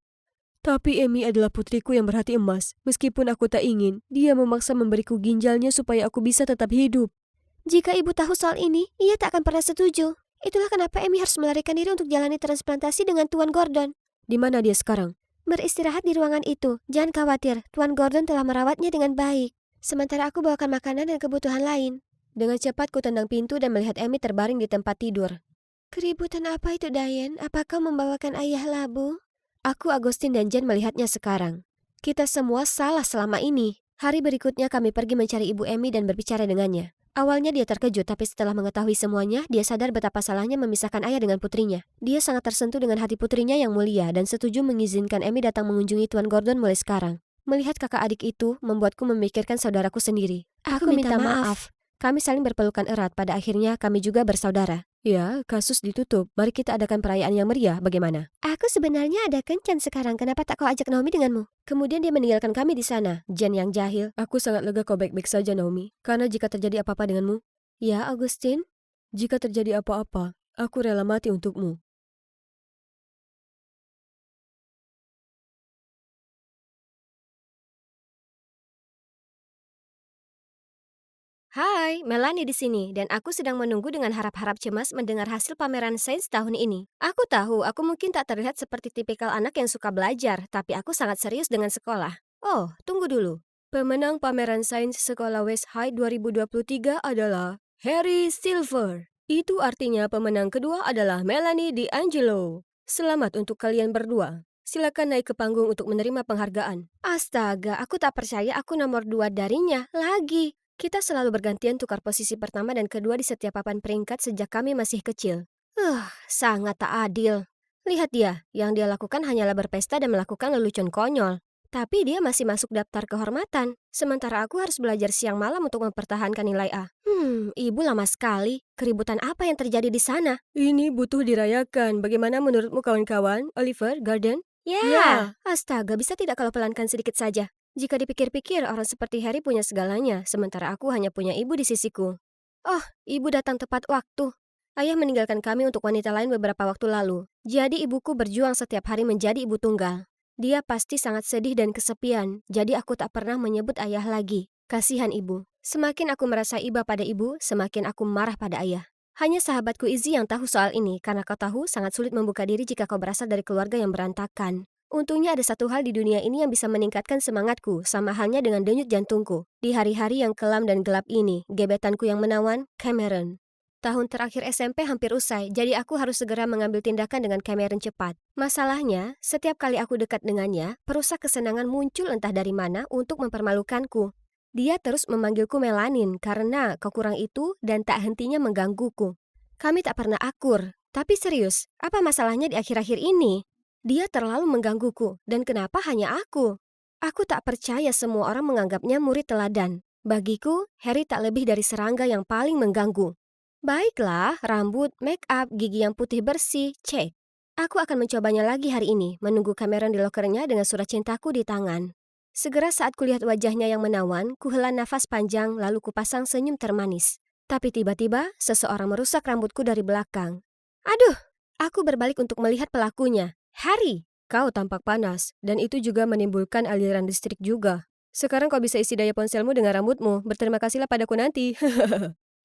Tapi Amy adalah putriku yang berhati emas. Meskipun aku tak ingin, dia memaksa memberiku ginjalnya supaya aku bisa tetap hidup. Jika ibu tahu soal ini, ia tak akan pernah setuju. Itulah kenapa Amy harus melarikan diri untuk jalani transplantasi dengan Tuan Gordon. Di mana dia sekarang? Beristirahat di ruangan itu. Jangan khawatir, Tuan Gordon telah merawatnya dengan baik. Sementara aku bawakan makanan dan kebutuhan lain. Dengan cepat ku tendang pintu dan melihat Amy terbaring di tempat tidur. Keributan apa itu, Diane? Apa kau membawakan ayah labu? Aku, Agustin dan Jen melihatnya sekarang. Kita semua salah selama ini. Hari berikutnya kami pergi mencari ibu Amy dan berbicara dengannya. Awalnya dia terkejut, tapi setelah mengetahui semuanya, dia sadar betapa salahnya memisahkan ayah dengan putrinya. Dia sangat tersentuh dengan hati putrinya yang mulia dan setuju mengizinkan Amy datang mengunjungi Tuan Gordon mulai sekarang. Melihat kakak adik itu, membuatku memikirkan saudaraku sendiri. Aku minta maaf. Kami saling berpelukan erat, pada akhirnya kami juga bersaudara. Ya, kasus ditutup. Mari kita adakan perayaan yang meriah, bagaimana? Aku sebenarnya ada kencan sekarang, kenapa tak kau ajak Naomi denganmu? Kemudian dia meninggalkan kami di sana. Jen yang jahil. Aku sangat lega kau baik-baik saja, Naomi. Karena jika terjadi apa-apa denganmu. Ya, Agustin? Jika terjadi apa-apa, aku rela mati untukmu. Hai, Melanie di sini, dan aku sedang menunggu dengan harap-harap cemas mendengar hasil pameran sains tahun ini. Aku tahu, aku mungkin tak terlihat seperti tipikal anak yang suka belajar, tapi aku sangat serius dengan sekolah. Oh, tunggu dulu. Pemenang pameran sains sekolah West High 2023 adalah Harry Silver. Itu artinya pemenang kedua adalah Melanie D'Angelo. Selamat untuk kalian berdua. Silakan naik ke panggung untuk menerima penghargaan. Astaga, aku tak percaya aku nomor 2 darinya lagi. Kita selalu bergantian tukar posisi pertama dan kedua di setiap papan peringkat sejak kami masih kecil. Sangat tak adil. Lihat dia, yang dia lakukan hanyalah berpesta dan melakukan lelucon konyol. Tapi dia masih masuk daftar kehormatan, sementara aku harus belajar siang malam untuk mempertahankan nilai A. Ibu lama sekali. Keributan apa yang terjadi di sana? Ini butuh dirayakan. Bagaimana menurutmu kawan-kawan? Oliver, Garden? Ya. Astaga, bisa tidak kalau pelankan sedikit saja? Jika dipikir-pikir, orang seperti Harry punya segalanya, sementara aku hanya punya ibu di sisiku. Oh, ibu datang tepat waktu. Ayah meninggalkan kami untuk wanita lain beberapa waktu lalu. Jadi ibuku berjuang setiap hari menjadi ibu tunggal. Dia pasti sangat sedih dan kesepian, jadi aku tak pernah menyebut ayah lagi. Kasihan ibu. Semakin aku merasa iba pada ibu, semakin aku marah pada ayah. Hanya sahabatku Izzy yang tahu soal ini, karena kau tahu sangat sulit membuka diri jika kau berasal dari keluarga yang berantakan. Untungnya ada satu hal di dunia ini yang bisa meningkatkan semangatku, sama halnya dengan denyut jantungku. Di hari-hari yang kelam dan gelap ini, gebetanku yang menawan, Cameron. Tahun terakhir SMP hampir usai, jadi aku harus segera mengambil tindakan dengan Cameron cepat. Masalahnya, setiap kali aku dekat dengannya, perusak kesenangan muncul entah dari mana untuk mempermalukanku. Dia terus memanggilku Melanin karena kau kurang itu dan tak hentinya menggangguku. Kami tak pernah akur, tapi serius, apa masalahnya di akhir-akhir ini? Dia terlalu menggangguku, dan kenapa hanya aku? Aku tak percaya semua orang menganggapnya murid teladan. Bagiku, Harry tak lebih dari serangga yang paling mengganggu. Baiklah, rambut, make up, gigi yang putih bersih, cek. Aku akan mencobanya lagi hari ini, menunggu Cameron di lokernya dengan surat cintaku di tangan. Segera saat kulihat wajahnya yang menawan, kuhela nafas panjang lalu kupasang senyum termanis. Tapi tiba-tiba, seseorang merusak rambutku dari belakang. Aduh, aku berbalik untuk melihat pelakunya. Harry, kau tampak panas, dan itu juga menimbulkan aliran listrik juga. Sekarang kau bisa isi daya ponselmu dengan rambutmu. Berterima kasihlah padaku nanti.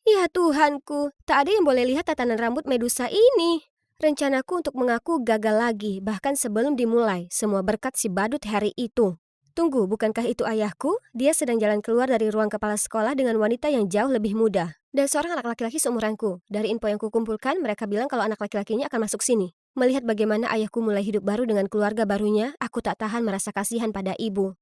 Ya Tuhanku, tak ada yang boleh lihat tatanan rambut Medusa ini. Rencanaku untuk mengaku gagal lagi, bahkan sebelum dimulai, semua berkat si badut Harry itu. Tunggu, bukankah itu ayahku? Dia sedang jalan keluar dari ruang kepala sekolah dengan wanita yang jauh lebih muda. Dan seorang anak laki-laki seumuranku. Dari info yang kukumpulkan, mereka bilang kalau anak laki-lakinya akan masuk sini. Melihat bagaimana ayahku mulai hidup baru dengan keluarga barunya, aku tak tahan merasa kasihan pada ibu.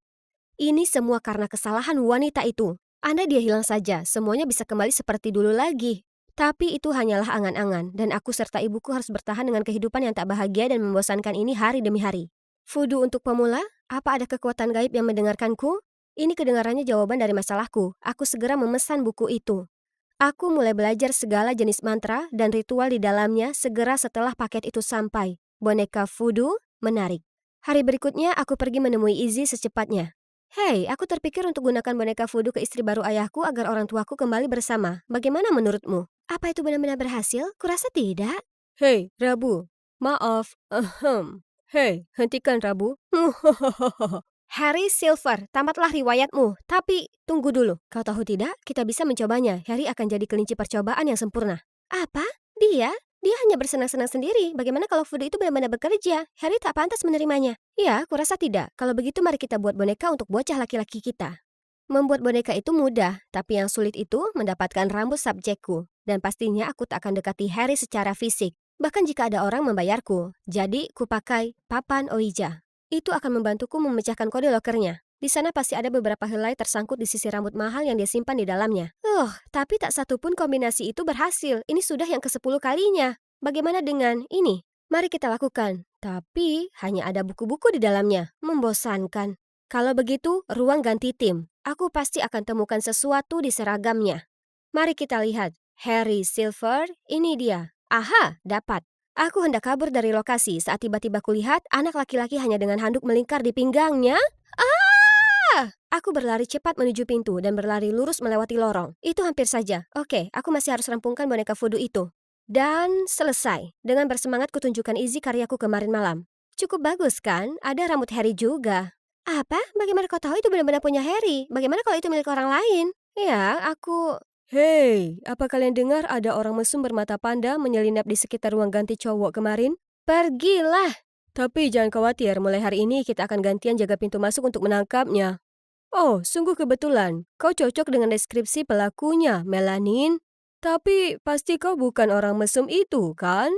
Ini semua karena kesalahan wanita itu. Andai dia hilang saja, semuanya bisa kembali seperti dulu lagi. Tapi itu hanyalah angan-angan, dan aku serta ibuku harus bertahan dengan kehidupan yang tak bahagia dan membosankan ini hari demi hari. Fudu untuk pemula? Apa ada kekuatan gaib yang mendengarkanku? Ini kedengarannya jawaban dari masalahku. Aku segera memesan buku itu. Aku mulai belajar segala jenis mantra dan ritual di dalamnya segera setelah paket itu sampai. Boneka Fudu menarik. Hari berikutnya aku pergi menemui Izzy secepatnya. Hei, aku terpikir untuk gunakan boneka Fudu ke istri baru ayahku agar orang tuaku kembali bersama. Bagaimana menurutmu? Apa itu benar-benar berhasil? Kurasa tidak. Hei, Rabu. Maaf. Hei, hentikan Rabu. Harry Silver, tamatlah riwayatmu. Tapi, tunggu dulu. Kau tahu tidak, kita bisa mencobanya. Harry akan jadi kelinci percobaan yang sempurna. Apa? Dia? Dia hanya bersenang-senang sendiri. Bagaimana kalau Fudu itu benar-benar bekerja? Harry tak pantas menerimanya. Ya, kurasa tidak. Kalau begitu mari kita buat boneka untuk bocah laki-laki kita. Membuat boneka itu mudah, tapi yang sulit itu mendapatkan rambut subjekku. Dan pastinya aku tak akan dekati Harry secara fisik. Bahkan jika ada orang membayarku. Jadi, kupakai papan Ouija. Itu akan membantuku memecahkan kode lokernya. Di sana pasti ada beberapa helai tersangkut di sisi rambut mahal yang dia simpan di dalamnya. Tapi tak satu pun kombinasi itu berhasil. Ini sudah yang ke-10 kalinya. Bagaimana dengan ini? Mari kita lakukan. Tapi hanya ada buku-buku di dalamnya. Membosankan. Kalau begitu, ruang ganti tim. Aku pasti akan temukan sesuatu di seragamnya. Mari kita lihat. Harry Silver, ini dia. Aha, dapat. Aku hendak kabur dari lokasi saat tiba-tiba kulihat anak laki-laki hanya dengan handuk melingkar di pinggangnya. Aku berlari cepat menuju pintu dan berlari lurus melewati lorong. Itu hampir saja. Oke, aku masih harus rampungkan boneka Fudu itu. Dan selesai. Dengan bersemangat kutunjukkan Izzy karyaku kemarin malam. Cukup bagus kan? Ada rambut Harry juga. Apa? Bagaimana kau tahu itu benar-benar punya Harry? Bagaimana kalau itu milik orang lain? Ya, aku... Hei, apa kalian dengar ada orang mesum bermata panda menyelinap di sekitar ruang ganti cowok kemarin? Pergilah! Tapi jangan khawatir, mulai hari ini kita akan gantian jaga pintu masuk untuk menangkapnya. Oh, sungguh kebetulan. Kau cocok dengan deskripsi pelakunya, Melanin. Tapi pasti kau bukan orang mesum itu, kan?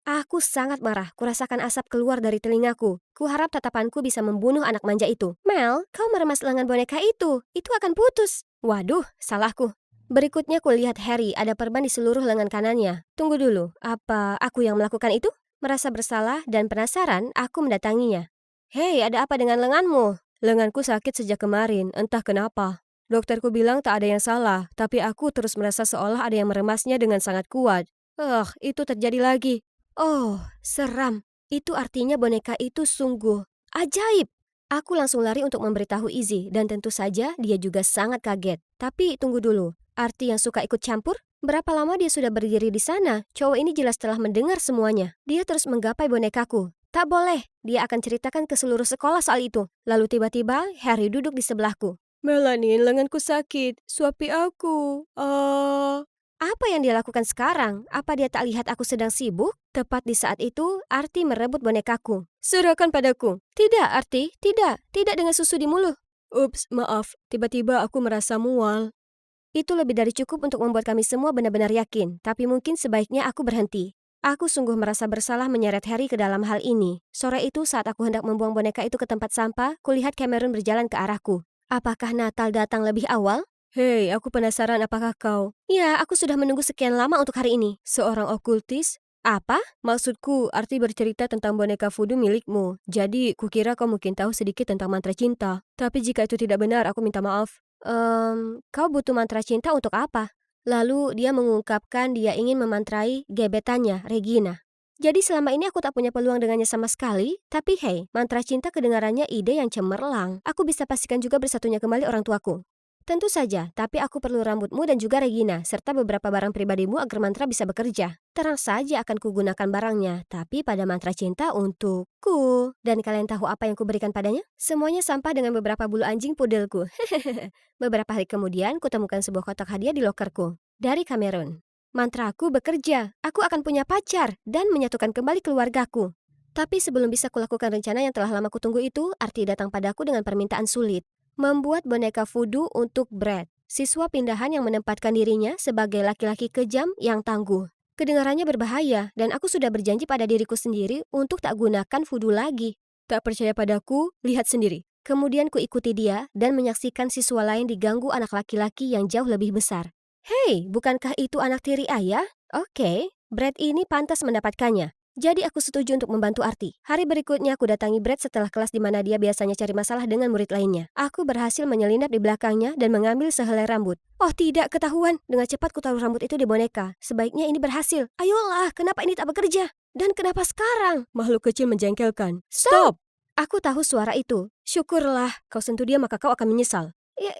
Aku sangat marah. Kurasakan asap keluar dari telingaku. Kuharap tatapanku bisa membunuh anak manja itu. Mel, kau meremas lengan boneka itu. Itu akan putus. Waduh, salahku. Berikutnya kulihat Harry ada perban di seluruh lengan kanannya. Tunggu dulu, apa aku yang melakukan itu? Merasa bersalah dan penasaran, aku mendatanginya. Hei, ada apa dengan lenganmu? Lenganku sakit sejak kemarin, entah kenapa. Dokterku bilang tak ada yang salah, tapi aku terus merasa seolah ada yang meremasnya dengan sangat kuat. Itu terjadi lagi. Oh, seram. Itu artinya boneka itu sungguh ajaib. Aku langsung lari untuk memberitahu Izzy, dan tentu saja dia juga sangat kaget. Tapi tunggu dulu, arti yang suka ikut campur? Berapa lama dia sudah berdiri di sana? Cowok ini jelas telah mendengar semuanya. Dia terus menggapai bonekaku. Tak boleh, dia akan ceritakan ke seluruh sekolah soal itu. Lalu tiba-tiba, Harry duduk di sebelahku. Melanie, lenganku sakit. Suapi aku. Apa yang dia lakukan sekarang? Apa dia tak lihat aku sedang sibuk? Tepat di saat itu, Arti merebut bonekaku. Serahkan padaku. Tidak, Arti. Tidak. Tidak dengan susu di mulut. Ups, maaf. Tiba-tiba aku merasa mual. Itu lebih dari cukup untuk membuat kami semua benar-benar yakin. Tapi mungkin sebaiknya aku berhenti. Aku sungguh merasa bersalah menyeret Harry ke dalam hal ini. Sore itu saat aku hendak membuang boneka itu ke tempat sampah, kulihat Cameron berjalan ke arahku. Apakah Natal datang lebih awal? Hei, aku penasaran apakah kau... Ya, aku sudah menunggu sekian lama untuk hari ini. Seorang okultis? Apa? Maksudku, Arti bercerita tentang boneka voodoo milikmu. Jadi, kukira kau mungkin tahu sedikit tentang mantra cinta. Tapi jika itu tidak benar, aku minta maaf. Kau butuh mantra cinta untuk apa? Lalu dia mengungkapkan dia ingin memantrai gebetannya, Regina. Jadi selama ini aku tak punya peluang dengannya sama sekali, tapi hei, mantra cinta kedengarannya ide yang cemerlang. Aku bisa pastikan juga bersatunya kembali orang tuaku. Tentu saja, tapi aku perlu rambutmu dan juga Regina, serta beberapa barang pribadimu agar mantra bisa bekerja. Terang saja akan kugunakan barangnya, tapi pada mantra cinta untukku. Dan kalian tahu apa yang kuberikan padanya? Semuanya sampah dengan beberapa bulu anjing pudelku. Beberapa hari kemudian, kutemukan sebuah kotak hadiah di lokerku. Dari Cameron. Mantraku bekerja. Aku akan punya pacar dan menyatukan kembali keluargaku. Tapi sebelum bisa kulakukan rencana yang telah lama kutunggu itu, Arti datang padaku dengan permintaan sulit. Membuat boneka voodoo untuk Brad, siswa pindahan yang menempatkan dirinya sebagai laki-laki kejam yang tangguh. Kedengarannya berbahaya, dan aku sudah berjanji pada diriku sendiri untuk tak gunakan voodoo lagi. Tak percaya padaku, lihat sendiri. Kemudian kuikuti dia dan menyaksikan siswa lain diganggu anak laki-laki yang jauh lebih besar. Hei, bukankah itu anak tiri ayah? Oke, Brad ini pantas mendapatkannya. Jadi aku setuju untuk membantu Arti. Hari berikutnya aku datangi Brad setelah kelas di mana dia biasanya cari masalah dengan murid lainnya. Aku berhasil menyelinap di belakangnya dan mengambil sehelai rambut. Oh tidak, ketahuan. Dengan cepat kutaruh rambut itu di boneka. Sebaiknya ini berhasil. Ayolah, kenapa ini tak bekerja? Dan kenapa sekarang? Makhluk kecil menjengkelkan. Stop! Aku tahu suara itu. Syukurlah, kau sentuh dia maka kau akan menyesal. Ya,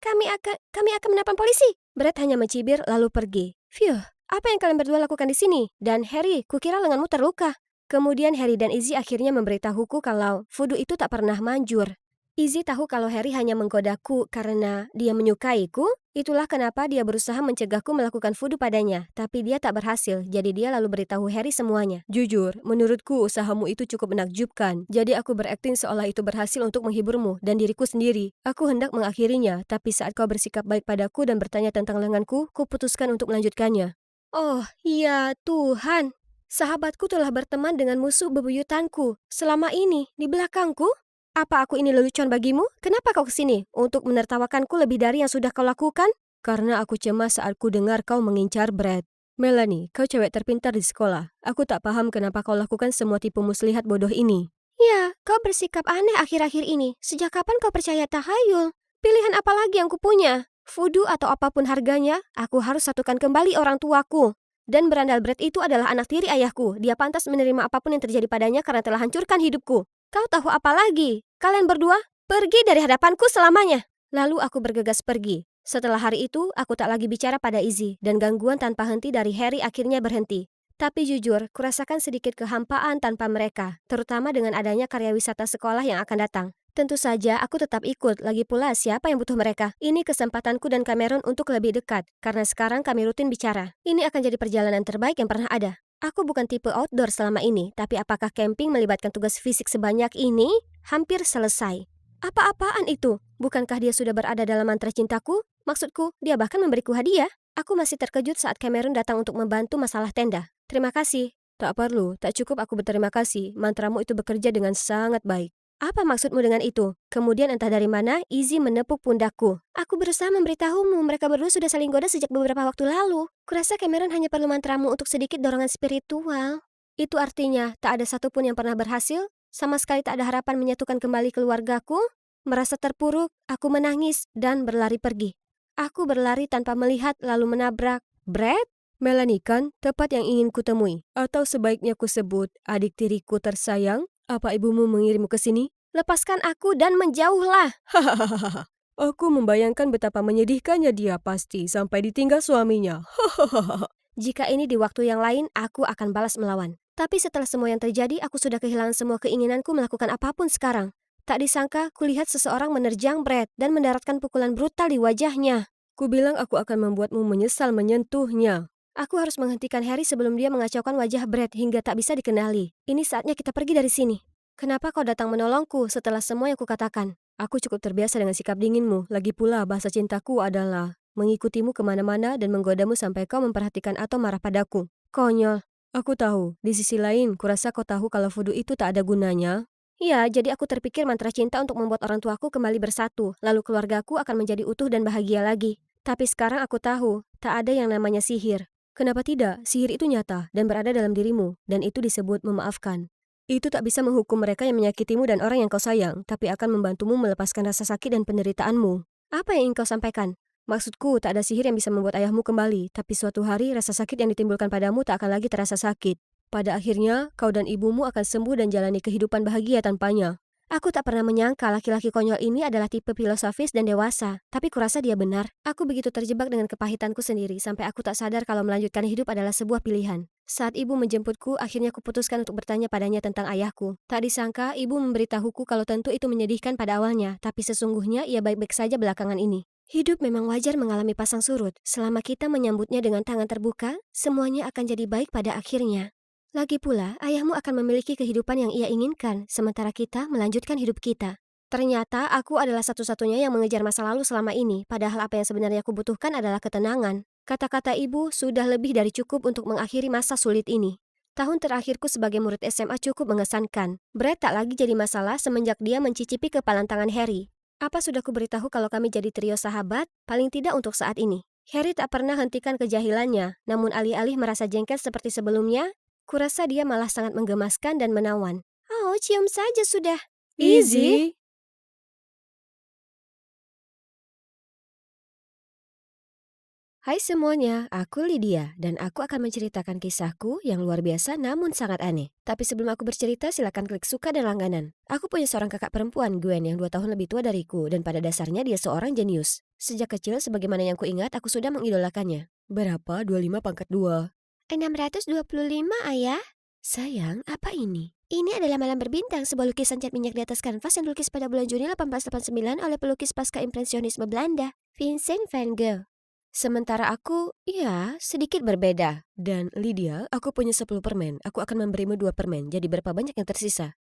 kami akan menelpon polisi. Brad hanya mencibir lalu pergi. Phew. Apa yang kalian berdua lakukan di sini? Dan Harry, kukira lenganmu terluka. Kemudian Harry dan Izzy akhirnya memberitahuku kalau voodoo itu tak pernah manjur. Izzy tahu kalau Harry hanya menggodaku karena dia menyukaiku. Itulah kenapa dia berusaha mencegahku melakukan voodoo padanya. Tapi dia tak berhasil, jadi dia lalu beritahu Harry semuanya. Jujur, menurutku usahamu itu cukup menakjubkan. Jadi aku berakting seolah itu berhasil untuk menghiburmu dan diriku sendiri. Aku hendak mengakhirinya, tapi saat kau bersikap baik padaku dan bertanya tentang lenganku, kuputuskan untuk melanjutkannya. Oh, ya Tuhan. Sahabatku telah berteman dengan musuh bebuyutanku. Selama ini, di belakangku? Apa aku ini lelucon bagimu? Kenapa kau kesini? Untuk menertawakanku lebih dari yang sudah kau lakukan? Karena aku cemas saat ku dengar kau mengincar Brad. Melanie, kau cewek terpintar di sekolah. Aku tak paham kenapa kau lakukan semua tipu muslihat bodoh ini. Ya, kau bersikap aneh akhir-akhir ini. Sejak kapan kau percaya tahayul? Pilihan apa lagi yang kupunya? Voodoo atau apapun harganya, aku harus satukan kembali orang tuaku. Dan berandal Brad itu adalah anak tiri ayahku. Dia pantas menerima apapun yang terjadi padanya karena telah hancurkan hidupku. Kau tahu apa lagi? Kalian berdua, pergi dari hadapanku selamanya. Lalu aku bergegas pergi. Setelah hari itu, aku tak lagi bicara pada Izzy, dan gangguan tanpa henti dari Harry akhirnya berhenti. Tapi jujur, kurasakan sedikit kehampaan tanpa mereka, terutama dengan adanya karya wisata sekolah yang akan datang. Tentu saja aku tetap ikut, lagi pula siapa yang butuh mereka? Ini kesempatanku dan Cameron untuk lebih dekat, karena sekarang kami rutin bicara. Ini akan jadi perjalanan terbaik yang pernah ada. Aku bukan tipe outdoor selama ini, tapi apakah camping melibatkan tugas fisik sebanyak ini? Hampir selesai. Apa-apaan itu? Bukankah dia sudah berada dalam mantra cintaku? Maksudku, dia bahkan memberiku hadiah. Aku masih terkejut saat Cameron datang untuk membantu masalah tenda. Terima kasih. Tak perlu, tak cukup aku berterima kasih. Mantramu itu bekerja dengan sangat baik. Apa maksudmu dengan itu? Kemudian entah dari mana, Izzy menepuk pundakku. Aku berusaha memberitahumu, mereka berdua sudah saling goda sejak beberapa waktu lalu. Kurasa Cameron hanya perlu mantramu untuk sedikit dorongan spiritual. Itu artinya, tak ada satupun yang pernah berhasil? Sama sekali tak ada harapan menyatukan kembali keluargaku? Merasa terpuruk, aku menangis dan berlari pergi. Aku berlari tanpa melihat lalu menabrak Brad? Melanie kan, tepat yang ingin kutemui. Atau sebaiknya kusebut, adik tiriku tersayang. Apa ibumu mengirimmu ke sini? Lepaskan aku dan menjauhlah. Hahaha. Aku membayangkan betapa menyedihkannya dia pasti sampai ditinggal suaminya. Hahaha. Jika ini di waktu yang lain, aku akan balas melawan. Tapi setelah semua yang terjadi, aku sudah kehilangan semua keinginanku melakukan apapun sekarang. Tak disangka, kulihat seseorang menerjang Brad dan mendaratkan pukulan brutal di wajahnya. Kubilang aku akan membuatmu menyesal menyentuhnya. Aku harus menghentikan Harry sebelum dia mengacaukan wajah Brad hingga tak bisa dikenali. Ini saatnya kita pergi dari sini. Kenapa kau datang menolongku setelah semua yang kukatakan? Aku cukup terbiasa dengan sikap dinginmu. Lagi pula bahasa cintaku adalah mengikutimu kemana-mana dan menggodamu sampai kau memperhatikan atau marah padaku. Konyol. Aku tahu. Di sisi lain, kurasa kau tahu kalau voodoo itu tak ada gunanya. Ya, jadi aku terpikir mantra cinta untuk membuat orang tuaku kembali bersatu. Lalu keluargaku akan menjadi utuh dan bahagia lagi. Tapi sekarang aku tahu, tak ada yang namanya sihir. Kenapa tidak? Sihir itu nyata dan berada dalam dirimu, dan itu disebut memaafkan. Itu tak bisa menghukum mereka yang menyakitimu dan orang yang kau sayang, tapi akan membantumu melepaskan rasa sakit dan penderitaanmu. Apa yang ingin kau sampaikan? Maksudku, tak ada sihir yang bisa membuat ayahmu kembali, tapi suatu hari rasa sakit yang ditimbulkan padamu tak akan lagi terasa sakit. Pada akhirnya, kau dan ibumu akan sembuh dan jalani kehidupan bahagia tanpanya. Aku tak pernah menyangka laki-laki konyol ini adalah tipe filosofis dan dewasa, tapi kurasa dia benar. Aku begitu terjebak dengan kepahitanku sendiri sampai aku tak sadar kalau melanjutkan hidup adalah sebuah pilihan. Saat ibu menjemputku, akhirnya kuputuskan untuk bertanya padanya tentang ayahku. Tak disangka, ibu memberitahuku kalau tentu itu menyedihkan pada awalnya, tapi sesungguhnya ia baik-baik saja belakangan ini. Hidup memang wajar mengalami pasang surut. Selama kita menyambutnya dengan tangan terbuka, semuanya akan jadi baik pada akhirnya. Lagi pula, ayahmu akan memiliki kehidupan yang ia inginkan, sementara kita melanjutkan hidup kita. Ternyata aku adalah satu-satunya yang mengejar masa lalu selama ini, padahal apa yang sebenarnya aku butuhkan adalah ketenangan. Kata-kata ibu sudah lebih dari cukup untuk mengakhiri masa sulit ini. Tahun terakhirku sebagai murid SMA cukup mengesankan. Brad tak lagi jadi masalah semenjak dia mencicipi kepalan tangan Harry. Apa sudah kuberitahu kalau kami jadi trio sahabat? Paling tidak untuk saat ini. Harry tak pernah hentikan kejahilannya, namun alih-alih merasa jengkel seperti sebelumnya, kurasa dia malah sangat menggemaskan dan menawan. Oh, cium saja sudah. Izzy? Hai semuanya, aku Lydia dan aku akan menceritakan kisahku yang luar biasa namun sangat aneh. Tapi sebelum aku bercerita, silakan klik suka dan langganan. Aku punya seorang kakak perempuan, Gwen, yang 2 tahun lebih tua dariku dan pada dasarnya dia seorang jenius. Sejak kecil, sebagaimana yang kuingat, aku sudah mengidolakannya. Berapa? 25 pangkat 2. 625, ayah. Sayang, apa ini? Ini adalah Malam Berbintang, sebuah lukisan cat minyak di atas kanvas yang dilukis pada bulan Juni 1889 oleh pelukis pasca impresionisme Belanda, Vincent van Gogh. Sementara aku, ya, sedikit berbeda. Dan Lydia, aku punya 10 permen. Aku akan memberimu 2 permen, jadi berapa banyak yang tersisa?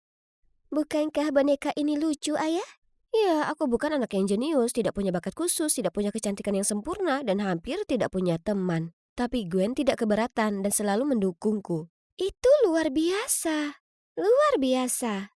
Bukankah boneka ini lucu, ayah? Ya, aku bukan anak yang jenius, tidak punya bakat khusus, tidak punya kecantikan yang sempurna, dan hampir tidak punya teman. Tapi Gwen tidak keberatan dan selalu mendukungku. Itu luar biasa. Luar biasa.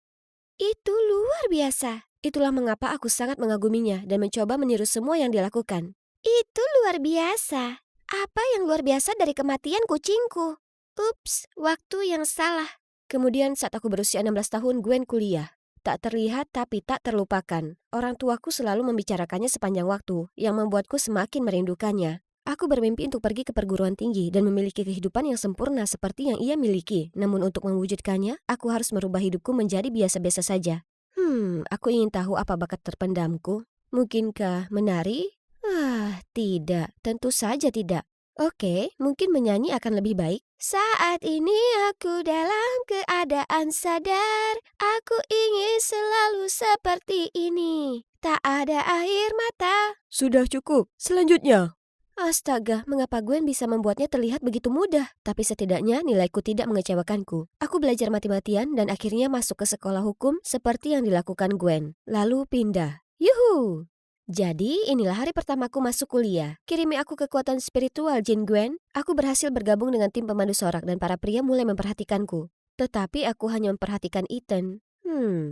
Itu luar biasa. Itulah mengapa aku sangat mengaguminya dan mencoba meniru semua yang dia lakukan. Itu luar biasa. Apa yang luar biasa dari kematian kucingku? Ups, waktu yang salah. Kemudian saat aku berusia 16 tahun, Gwen kuliah. Tak terlihat tapi tak terlupakan. Orang tuaku selalu membicarakannya sepanjang waktu, yang membuatku semakin merindukannya. Aku bermimpi untuk pergi ke perguruan tinggi dan memiliki kehidupan yang sempurna seperti yang ia miliki. Namun untuk mewujudkannya, aku harus merubah hidupku menjadi biasa-biasa saja. Aku ingin tahu apa bakat terpendamku. Mungkinkah menari? Tidak. Tentu saja tidak. Oke, mungkin menyanyi akan lebih baik. Saat ini aku dalam keadaan sadar, aku ingin selalu seperti ini. Tak ada air mata. Sudah cukup. Selanjutnya. Astaga, mengapa Gwen bisa membuatnya terlihat begitu mudah? Tapi setidaknya nilaiku tidak mengecewakanku. Aku belajar mati-matian dan akhirnya masuk ke sekolah hukum seperti yang dilakukan Gwen. Lalu pindah. Yuhu! Jadi inilah hari pertamaku masuk kuliah. Kirimi aku kekuatan spiritual, Jin Gwen. Aku berhasil bergabung dengan tim pemandu sorak dan para pria mulai memperhatikanku. Tetapi aku hanya memperhatikan Ethan.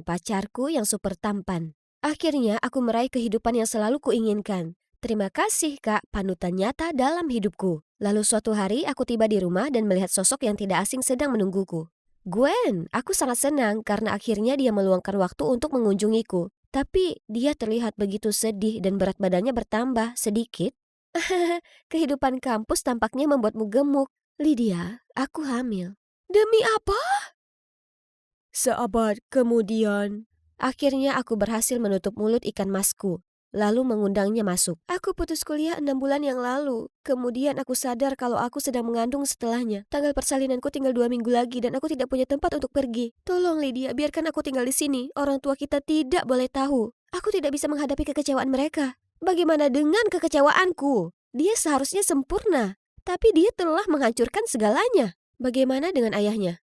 Pacarku yang super tampan. Akhirnya aku meraih kehidupan yang selalu kuinginkan. Terima kasih Kak, panutan nyata dalam hidupku. Lalu suatu hari aku tiba di rumah dan melihat sosok yang tidak asing sedang menungguku. Gwen, aku sangat senang karena akhirnya dia meluangkan waktu untuk mengunjungiku. Tapi dia terlihat begitu sedih dan berat badannya bertambah sedikit. Kehidupan kampus tampaknya membuatmu gemuk. Lydia, aku hamil. Demi apa? Seabad kemudian. Akhirnya aku berhasil menutup mulut ikan masku. Lalu mengundangnya masuk. Aku putus kuliah 6 bulan yang lalu. Kemudian aku sadar kalau aku sedang mengandung setelahnya. Tanggal persalinanku tinggal 2 minggu lagi dan aku tidak punya tempat untuk pergi. Tolong Lydia, biarkan aku tinggal di sini. Orang tua kita tidak boleh tahu. Aku tidak bisa menghadapi kekecewaan mereka. Bagaimana dengan kekecewaanku? Dia seharusnya sempurna. Tapi dia telah menghancurkan segalanya. Bagaimana dengan ayahnya?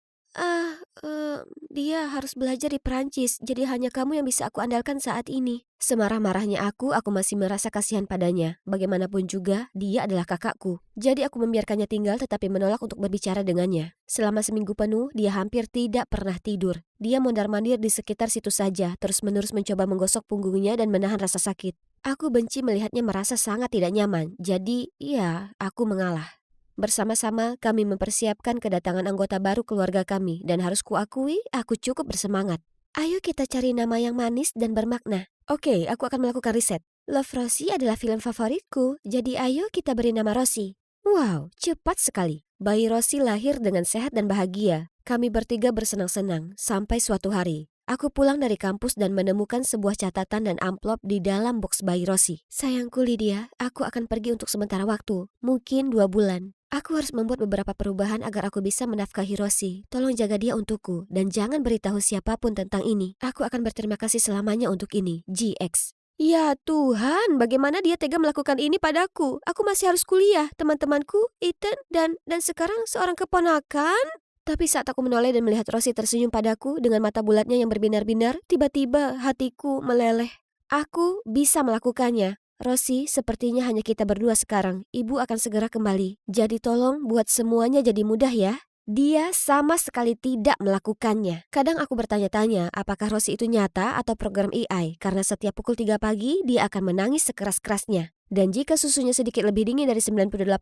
Dia harus belajar di Perancis, jadi hanya kamu yang bisa aku andalkan saat ini. Semarah-marahnya aku masih merasa kasihan padanya. Bagaimanapun juga, dia adalah kakakku. Jadi aku membiarkannya tinggal tetapi menolak untuk berbicara dengannya. Selama seminggu penuh, dia hampir tidak pernah tidur. Dia mondar-mandir di sekitar situ saja, terus-menerus mencoba menggosok punggungnya dan menahan rasa sakit. Aku benci melihatnya merasa sangat tidak nyaman, jadi ya, aku mengalah. Bersama-sama kami mempersiapkan kedatangan anggota baru keluarga kami dan harus kuakui aku cukup bersemangat. Ayo kita cari nama yang manis dan bermakna. Oke, aku akan melakukan riset. Love Rosie adalah film favoritku, jadi ayo kita beri nama Rosie. Wow, cepat sekali. Bayi Rosie lahir dengan sehat dan bahagia. Kami bertiga bersenang-senang sampai suatu hari. Aku pulang dari kampus dan menemukan sebuah catatan dan amplop di dalam box bayi Rosie. Sayangku Lydia, aku akan pergi untuk sementara waktu, mungkin 2 bulan. Aku harus membuat beberapa perubahan agar aku bisa menafkahi Rosie. Tolong jaga dia untukku dan jangan beritahu siapapun tentang ini. Aku akan berterima kasih selamanya untuk ini, GX. Ya Tuhan, bagaimana dia tega melakukan ini padaku? Aku masih harus kuliah, teman-temanku, Ethan, dan sekarang seorang keponakan? Tapi saat aku menoleh dan melihat Rosie tersenyum padaku dengan mata bulatnya yang berbinar-binar, tiba-tiba hatiku meleleh. Aku bisa melakukannya. Rosie, sepertinya hanya kita berdua sekarang. Ibu akan segera kembali. Jadi tolong buat semuanya jadi mudah ya. Dia sama sekali tidak melakukannya. Kadang aku bertanya-tanya apakah Rosie itu nyata atau program AI. Karena setiap pukul 3 pagi dia akan menangis sekeras-kerasnya. Dan jika susunya sedikit lebih dingin dari 98,6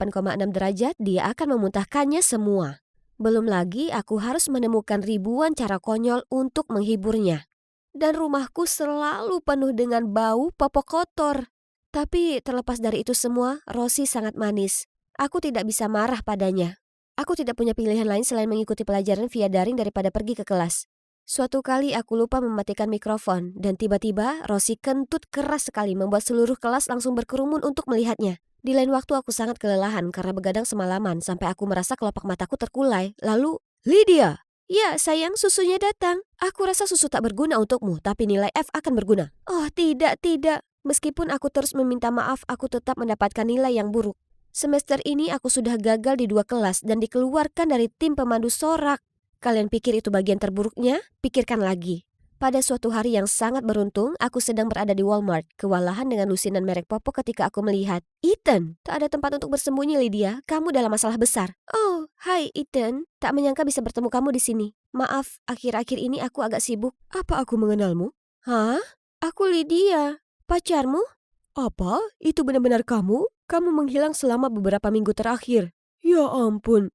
derajat, dia akan memuntahkannya semua. Belum lagi aku harus menemukan ribuan cara konyol untuk menghiburnya. Dan rumahku selalu penuh dengan bau popok kotor. Tapi terlepas dari itu semua, Rosie sangat manis. Aku tidak bisa marah padanya. Aku tidak punya pilihan lain selain mengikuti pelajaran via daring daripada pergi ke kelas. Suatu kali aku lupa mematikan mikrofon dan tiba-tiba Rosie kentut keras sekali membuat seluruh kelas langsung berkerumun untuk melihatnya. Di lain waktu aku sangat kelelahan karena begadang semalaman sampai aku merasa kelopak mataku terkulai. Lalu, Lydia! Ya sayang, susunya datang. Aku rasa susu tak berguna untukmu, tapi nilai F akan berguna. Oh tidak. Meskipun aku terus meminta maaf, aku tetap mendapatkan nilai yang buruk. Semester ini aku sudah gagal di 2 kelas dan dikeluarkan dari tim pemandu sorak. Kalian pikir itu bagian terburuknya? Pikirkan lagi. Pada suatu hari yang sangat beruntung, aku sedang berada di Walmart, kewalahan dengan lusinan merek popok ketika aku melihat Ethan. Tak ada tempat untuk bersembunyi, Lydia. Kamu dalam masalah besar. Oh, hai Ethan. Tak menyangka bisa bertemu kamu di sini. Maaf, akhir-akhir ini aku agak sibuk. Apa aku mengenalmu? Hah? Aku Lydia. Pacarmu? Apa? Itu benar-benar kamu? Kamu menghilang selama beberapa minggu terakhir. Ya ampun.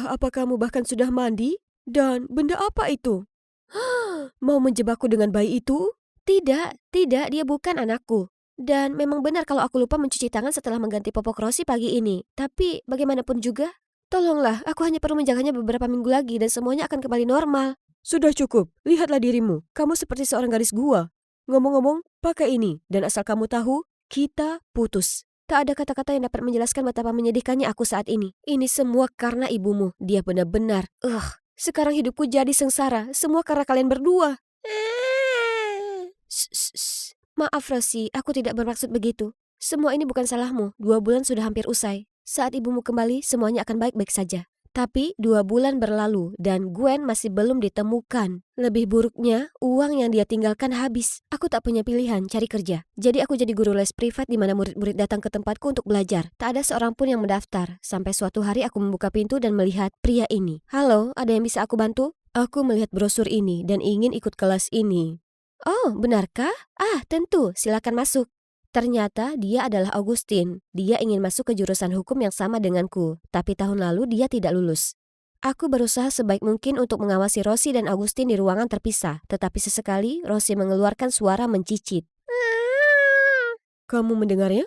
Apa kamu bahkan sudah mandi? Dan benda apa itu? Mau menjebakku dengan bayi itu? Tidak, dia bukan anakku. Dan memang benar kalau aku lupa mencuci tangan setelah mengganti popok Rosie pagi ini. Tapi bagaimanapun juga, tolonglah, aku hanya perlu menjaganya beberapa minggu lagi dan semuanya akan kembali normal. Sudah cukup, lihatlah dirimu. Kamu seperti seorang gadis gua. Ngomong-ngomong, pakai ini. Dan asal kamu tahu, kita putus. Tak ada kata-kata yang dapat menjelaskan betapa menyedihkannya aku saat ini. Ini semua karena ibumu. Dia benar-benar, sekarang hidupku jadi sengsara. Semua karena kalian berdua. Maaf Rosie, aku tidak bermaksud begitu. Semua ini bukan salahmu. 2 bulan sudah hampir usai. Saat ibumu kembali, semuanya akan baik-baik saja. Tapi 2 bulan berlalu dan Gwen masih belum ditemukan. Lebih buruknya, uang yang dia tinggalkan habis. Aku tak punya pilihan cari kerja. Jadi aku jadi guru les privat di mana murid-murid datang ke tempatku untuk belajar. Tak ada seorang pun yang mendaftar. Sampai suatu hari aku membuka pintu dan melihat pria ini. Halo, ada yang bisa aku bantu? Aku melihat brosur ini dan ingin ikut kelas ini. Oh, benarkah? Tentu, silakan masuk. Ternyata dia adalah Augustin. Dia ingin masuk ke jurusan hukum yang sama denganku, tapi tahun lalu dia tidak lulus. Aku berusaha sebaik mungkin untuk mengawasi Rosie dan Augustin di ruangan terpisah, tetapi sesekali Rosie mengeluarkan suara mencicit. Kamu mendengarnya?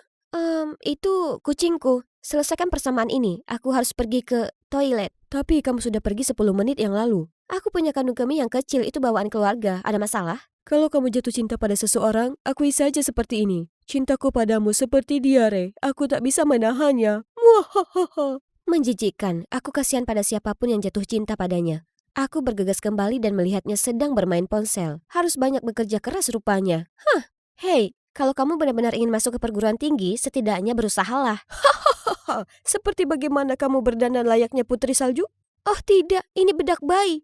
Itu kucingku. Selesaikan persamaan ini, aku harus pergi ke toilet. Tapi kamu sudah pergi 10 menit yang lalu. Aku punya kandung kemih yang kecil, itu bawaan keluarga. Ada masalah? Kalau kamu jatuh cinta pada seseorang, akui saja seperti ini. Cintaku padamu seperti diare. Aku tak bisa menahannya. Muahahaha. Menjijikkan, aku kasihan pada siapapun yang jatuh cinta padanya. Aku bergegas kembali dan melihatnya sedang bermain ponsel. Harus banyak bekerja keras rupanya. Hei, kalau kamu benar-benar ingin masuk ke perguruan tinggi, setidaknya berusahalah. Seperti bagaimana kamu berdandan layaknya putri salju? Oh tidak, ini bedak bayi.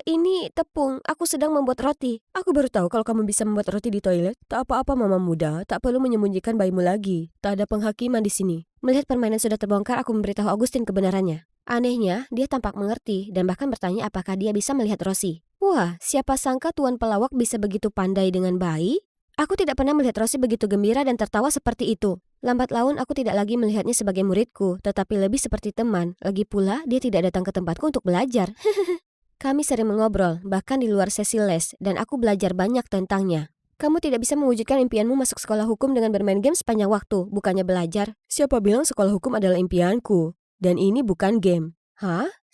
Ini tepung. Aku sedang membuat roti. Aku baru tahu kalau kamu bisa membuat roti di toilet. Tak apa-apa mama muda, tak perlu menyembunyikan bayimu lagi. Tak ada penghakiman di sini. Melihat permainan sudah terbongkar, aku memberitahu Augustin kebenarannya. Anehnya, dia tampak mengerti dan bahkan bertanya apakah dia bisa melihat Rosie. Wah, siapa sangka tuan pelawak bisa begitu pandai dengan bayi? Aku tidak pernah melihat Rosie begitu gembira dan tertawa seperti itu. Lambat laun aku tidak lagi melihatnya sebagai muridku, tetapi lebih seperti teman. Lagi pula, dia tidak datang ke tempatku untuk belajar. Kami sering mengobrol, bahkan di luar sesi les, dan aku belajar banyak tentangnya. Kamu tidak bisa mewujudkan impianmu masuk sekolah hukum dengan bermain game sepanjang waktu, bukannya belajar. Siapa bilang sekolah hukum adalah impianku? Dan ini bukan game.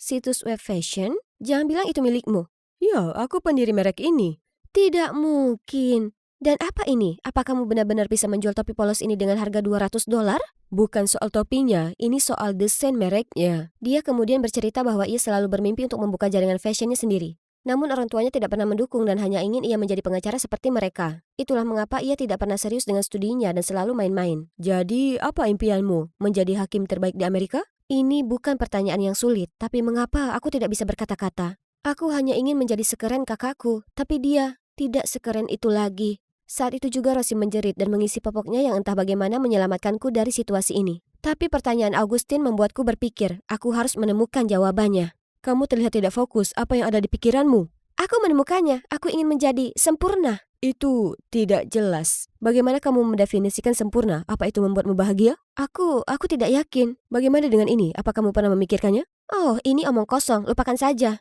Situs web fashion? Jangan bilang itu milikmu. Ya, aku pendiri merek ini. Tidak mungkin. Dan apa ini? Apa kamu benar-benar bisa menjual topi polos ini dengan harga $200? Bukan soal topinya, ini soal desain mereknya. Dia kemudian bercerita bahwa ia selalu bermimpi untuk membuka jaringan fashionnya sendiri. Namun orang tuanya tidak pernah mendukung dan hanya ingin ia menjadi pengacara seperti mereka. Itulah mengapa ia tidak pernah serius dengan studinya dan selalu main-main. Jadi, apa impianmu? Menjadi hakim terbaik di Amerika? Ini bukan pertanyaan yang sulit, tapi mengapa aku tidak bisa berkata-kata? Aku hanya ingin menjadi sekeren kakakku, tapi dia tidak sekeren itu lagi. Saat itu juga Rosie menjerit dan mengisi popoknya yang entah bagaimana menyelamatkanku dari situasi ini. Tapi pertanyaan Augustin membuatku berpikir, aku harus menemukan jawabannya. Kamu terlihat tidak fokus, apa yang ada di pikiranmu? Aku menemukannya, aku ingin menjadi sempurna. Itu tidak jelas. Bagaimana kamu mendefinisikan sempurna? Apa itu membuatmu bahagia? Aku tidak yakin. Bagaimana dengan ini? Apa kamu pernah memikirkannya? Oh, ini omong kosong, lupakan saja.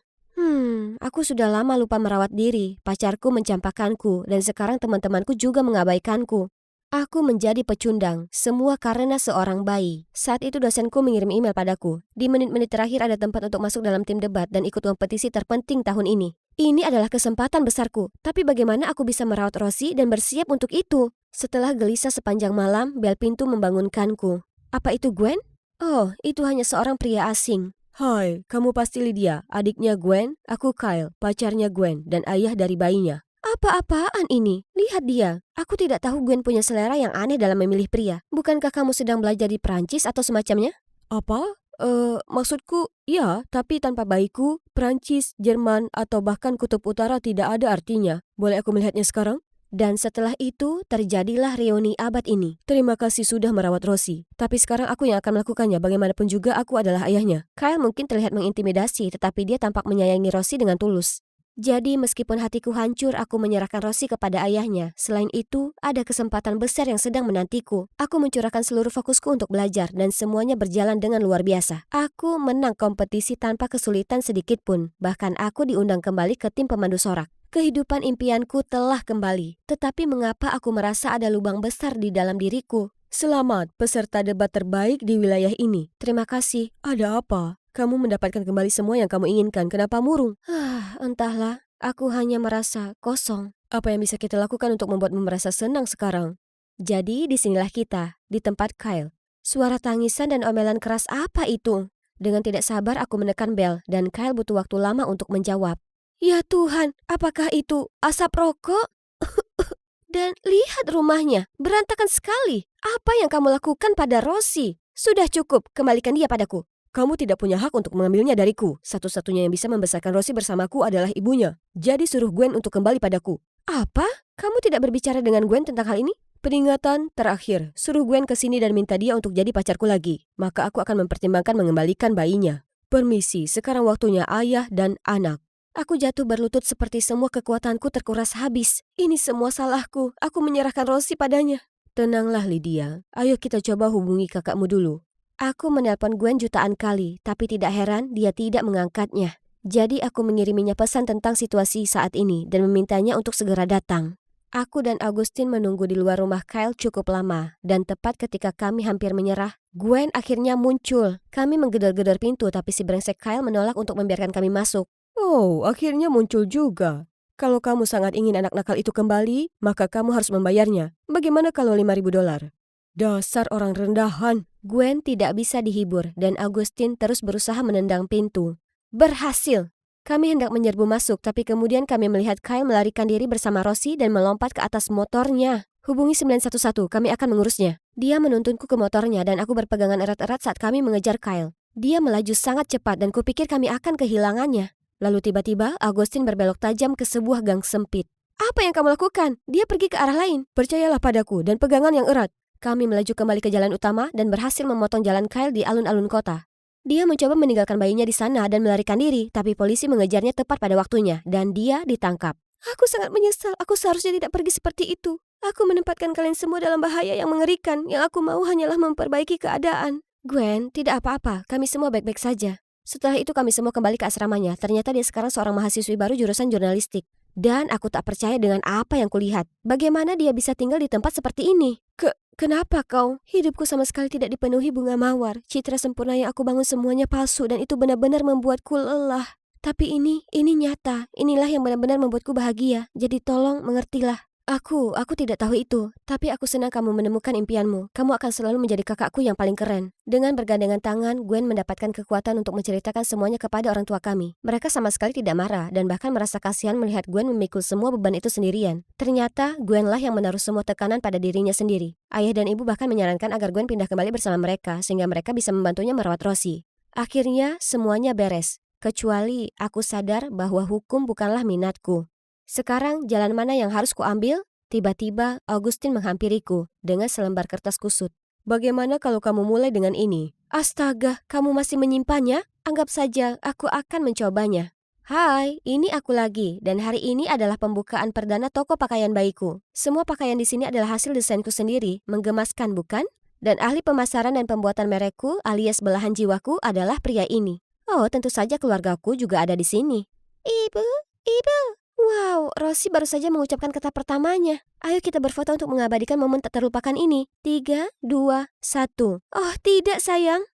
Aku sudah lama lupa merawat diri. Pacarku mencampakkanku, dan sekarang teman-temanku juga mengabaikanku. Aku menjadi pecundang, semua karena seorang bayi. Saat itu dosenku mengirim email padaku. Di menit-menit terakhir ada tempat untuk masuk dalam tim debat dan ikut kompetisi terpenting tahun ini. Ini adalah kesempatan besarku, tapi bagaimana aku bisa merawat Rosie dan bersiap untuk itu? Setelah gelisah sepanjang malam, bel pintu membangunkanku. Apa itu Gwen? Oh, itu hanya seorang pria asing. Hai, kamu pasti Lydia, adiknya Gwen, aku Kyle, pacarnya Gwen, dan ayah dari bayinya. Apa-apaan ini? Lihat dia. Aku tidak tahu Gwen punya selera yang aneh dalam memilih pria. Bukankah kamu sedang belajar di Prancis atau semacamnya? Apa? Maksudku, ya, tapi tanpa bayiku, Prancis, Jerman, atau bahkan Kutub Utara tidak ada artinya. Boleh aku melihatnya sekarang? Dan setelah itu, terjadilah reuni abad ini. Terima kasih sudah merawat Rosie. Tapi sekarang aku yang akan melakukannya, bagaimanapun juga aku adalah ayahnya. Kyle mungkin terlihat mengintimidasi, tetapi dia tampak menyayangi Rosie dengan tulus. Jadi meskipun hatiku hancur, aku menyerahkan Rosie kepada ayahnya. Selain itu, ada kesempatan besar yang sedang menantiku. Aku mencurahkan seluruh fokusku untuk belajar, dan semuanya berjalan dengan luar biasa. Aku menang kompetisi tanpa kesulitan sedikit pun. Bahkan aku diundang kembali ke tim pemandu sorak. Kehidupan impianku telah kembali. Tetapi mengapa aku merasa ada lubang besar di dalam diriku? Selamat, peserta debat terbaik di wilayah ini. Terima kasih. Ada apa? Kamu mendapatkan kembali semua yang kamu inginkan. Kenapa murung? Entahlah. Aku hanya merasa kosong. Apa yang bisa kita lakukan untuk membuatmu merasa senang sekarang? Jadi disinilah kita, di tempat Kyle. Suara tangisan dan omelan keras apa itu? Dengan tidak sabar aku menekan bel dan Kyle butuh waktu lama untuk menjawab. Ya Tuhan, apakah itu asap rokok? Dan lihat rumahnya, berantakan sekali. Apa yang kamu lakukan pada Rosie? Sudah cukup, kembalikan dia padaku. Kamu tidak punya hak untuk mengambilnya dariku. Satu-satunya yang bisa membesarkan Rosie bersamaku adalah ibunya. Jadi suruh Gwen untuk kembali padaku. Apa? Kamu tidak berbicara dengan Gwen tentang hal ini? Peringatan terakhir, suruh Gwen ke sini dan minta dia untuk jadi pacarku lagi. Maka aku akan mempertimbangkan mengembalikan bayinya. Permisi, sekarang waktunya ayah dan anak. Aku jatuh berlutut seperti semua kekuatanku terkuras habis. Ini semua salahku. Aku menyerahkan Rosie padanya. Tenanglah Lydia. Ayo kita coba hubungi kakakmu dulu. Aku menelpon Gwen jutaan kali, tapi tidak heran dia tidak mengangkatnya. Jadi aku mengiriminya pesan tentang situasi saat ini dan memintanya untuk segera datang. Aku dan Augustine menunggu di luar rumah Kyle cukup lama, dan tepat ketika kami hampir menyerah, Gwen akhirnya muncul. Kami menggedor-gedor pintu tapi si brengsek Kyle menolak untuk membiarkan kami masuk. Oh, akhirnya muncul juga. Kalau kamu sangat ingin anak nakal itu kembali, maka kamu harus membayarnya. Bagaimana kalau $5.000? Dasar orang rendahan. Gwen tidak bisa dihibur dan Augustine terus berusaha menendang pintu. Berhasil! Kami hendak menyerbu masuk tapi kemudian kami melihat Kyle melarikan diri bersama Rosie dan melompat ke atas motornya. Hubungi 911, kami akan mengurusnya. Dia menuntunku ke motornya dan aku berpegangan erat-erat saat kami mengejar Kyle. Dia melaju sangat cepat dan kupikir kami akan kehilangannya. Lalu tiba-tiba Augustine berbelok tajam ke sebuah gang sempit. Apa yang kamu lakukan? Dia pergi ke arah lain. Percayalah padaku dan pegangan yang erat. Kami melaju kembali ke jalan utama dan berhasil memotong jalan Kyle di alun-alun kota. Dia mencoba meninggalkan bayinya di sana dan melarikan diri, tapi polisi mengejarnya tepat pada waktunya dan dia ditangkap. Aku sangat menyesal, aku seharusnya tidak pergi seperti itu. Aku menempatkan kalian semua dalam bahaya yang mengerikan. Yang aku mau hanyalah memperbaiki keadaan. Gwen, tidak apa-apa, kami semua baik-baik saja. Setelah itu kami semua kembali ke asramanya. Ternyata dia sekarang seorang mahasiswi baru jurusan jurnalistik. Dan aku tak percaya dengan apa yang kulihat. Bagaimana dia bisa tinggal di tempat seperti ini? Kenapa kau? Hidupku sama sekali tidak dipenuhi bunga mawar. Citra sempurna yang aku bangun semuanya palsu dan itu benar-benar membuatku lelah. Tapi ini nyata. Inilah yang benar-benar membuatku bahagia. Jadi tolong mengertilah. Aku tidak tahu itu. Tapi aku senang kamu menemukan impianmu. Kamu akan selalu menjadi kakakku yang paling keren. Dengan bergandengan tangan, Gwen mendapatkan kekuatan untuk menceritakan semuanya kepada orang tua kami. Mereka sama sekali tidak marah dan bahkan merasa kasihan melihat Gwen memikul semua beban itu sendirian. Ternyata Gwenlah yang menaruh semua tekanan pada dirinya sendiri. Ayah dan ibu bahkan menyarankan agar Gwen pindah kembali bersama mereka sehingga mereka bisa membantunya merawat Rosie. Akhirnya semuanya beres. Kecuali aku sadar bahwa hukum bukanlah minatku. Sekarang jalan mana yang harus kuambil? Tiba-tiba Augustine menghampiriku dengan selembar kertas kusut. Bagaimana kalau kamu mulai dengan ini? Astaga, kamu masih menyimpannya? Anggap saja aku akan mencobanya. Hai, ini aku lagi dan hari ini adalah pembukaan perdana toko pakaian bayiku. Semua pakaian di sini adalah hasil desainku sendiri, menggemaskan bukan? Dan ahli pemasaran dan pembuatan merekku alias belahan jiwaku adalah pria ini. Oh, tentu saja keluargaku juga ada di sini. Ibu. Wow, Rosie baru saja mengucapkan kata pertamanya. Ayo kita berfoto untuk mengabadikan momen tak terlupakan ini. 3, 2, 1. Oh tidak sayang.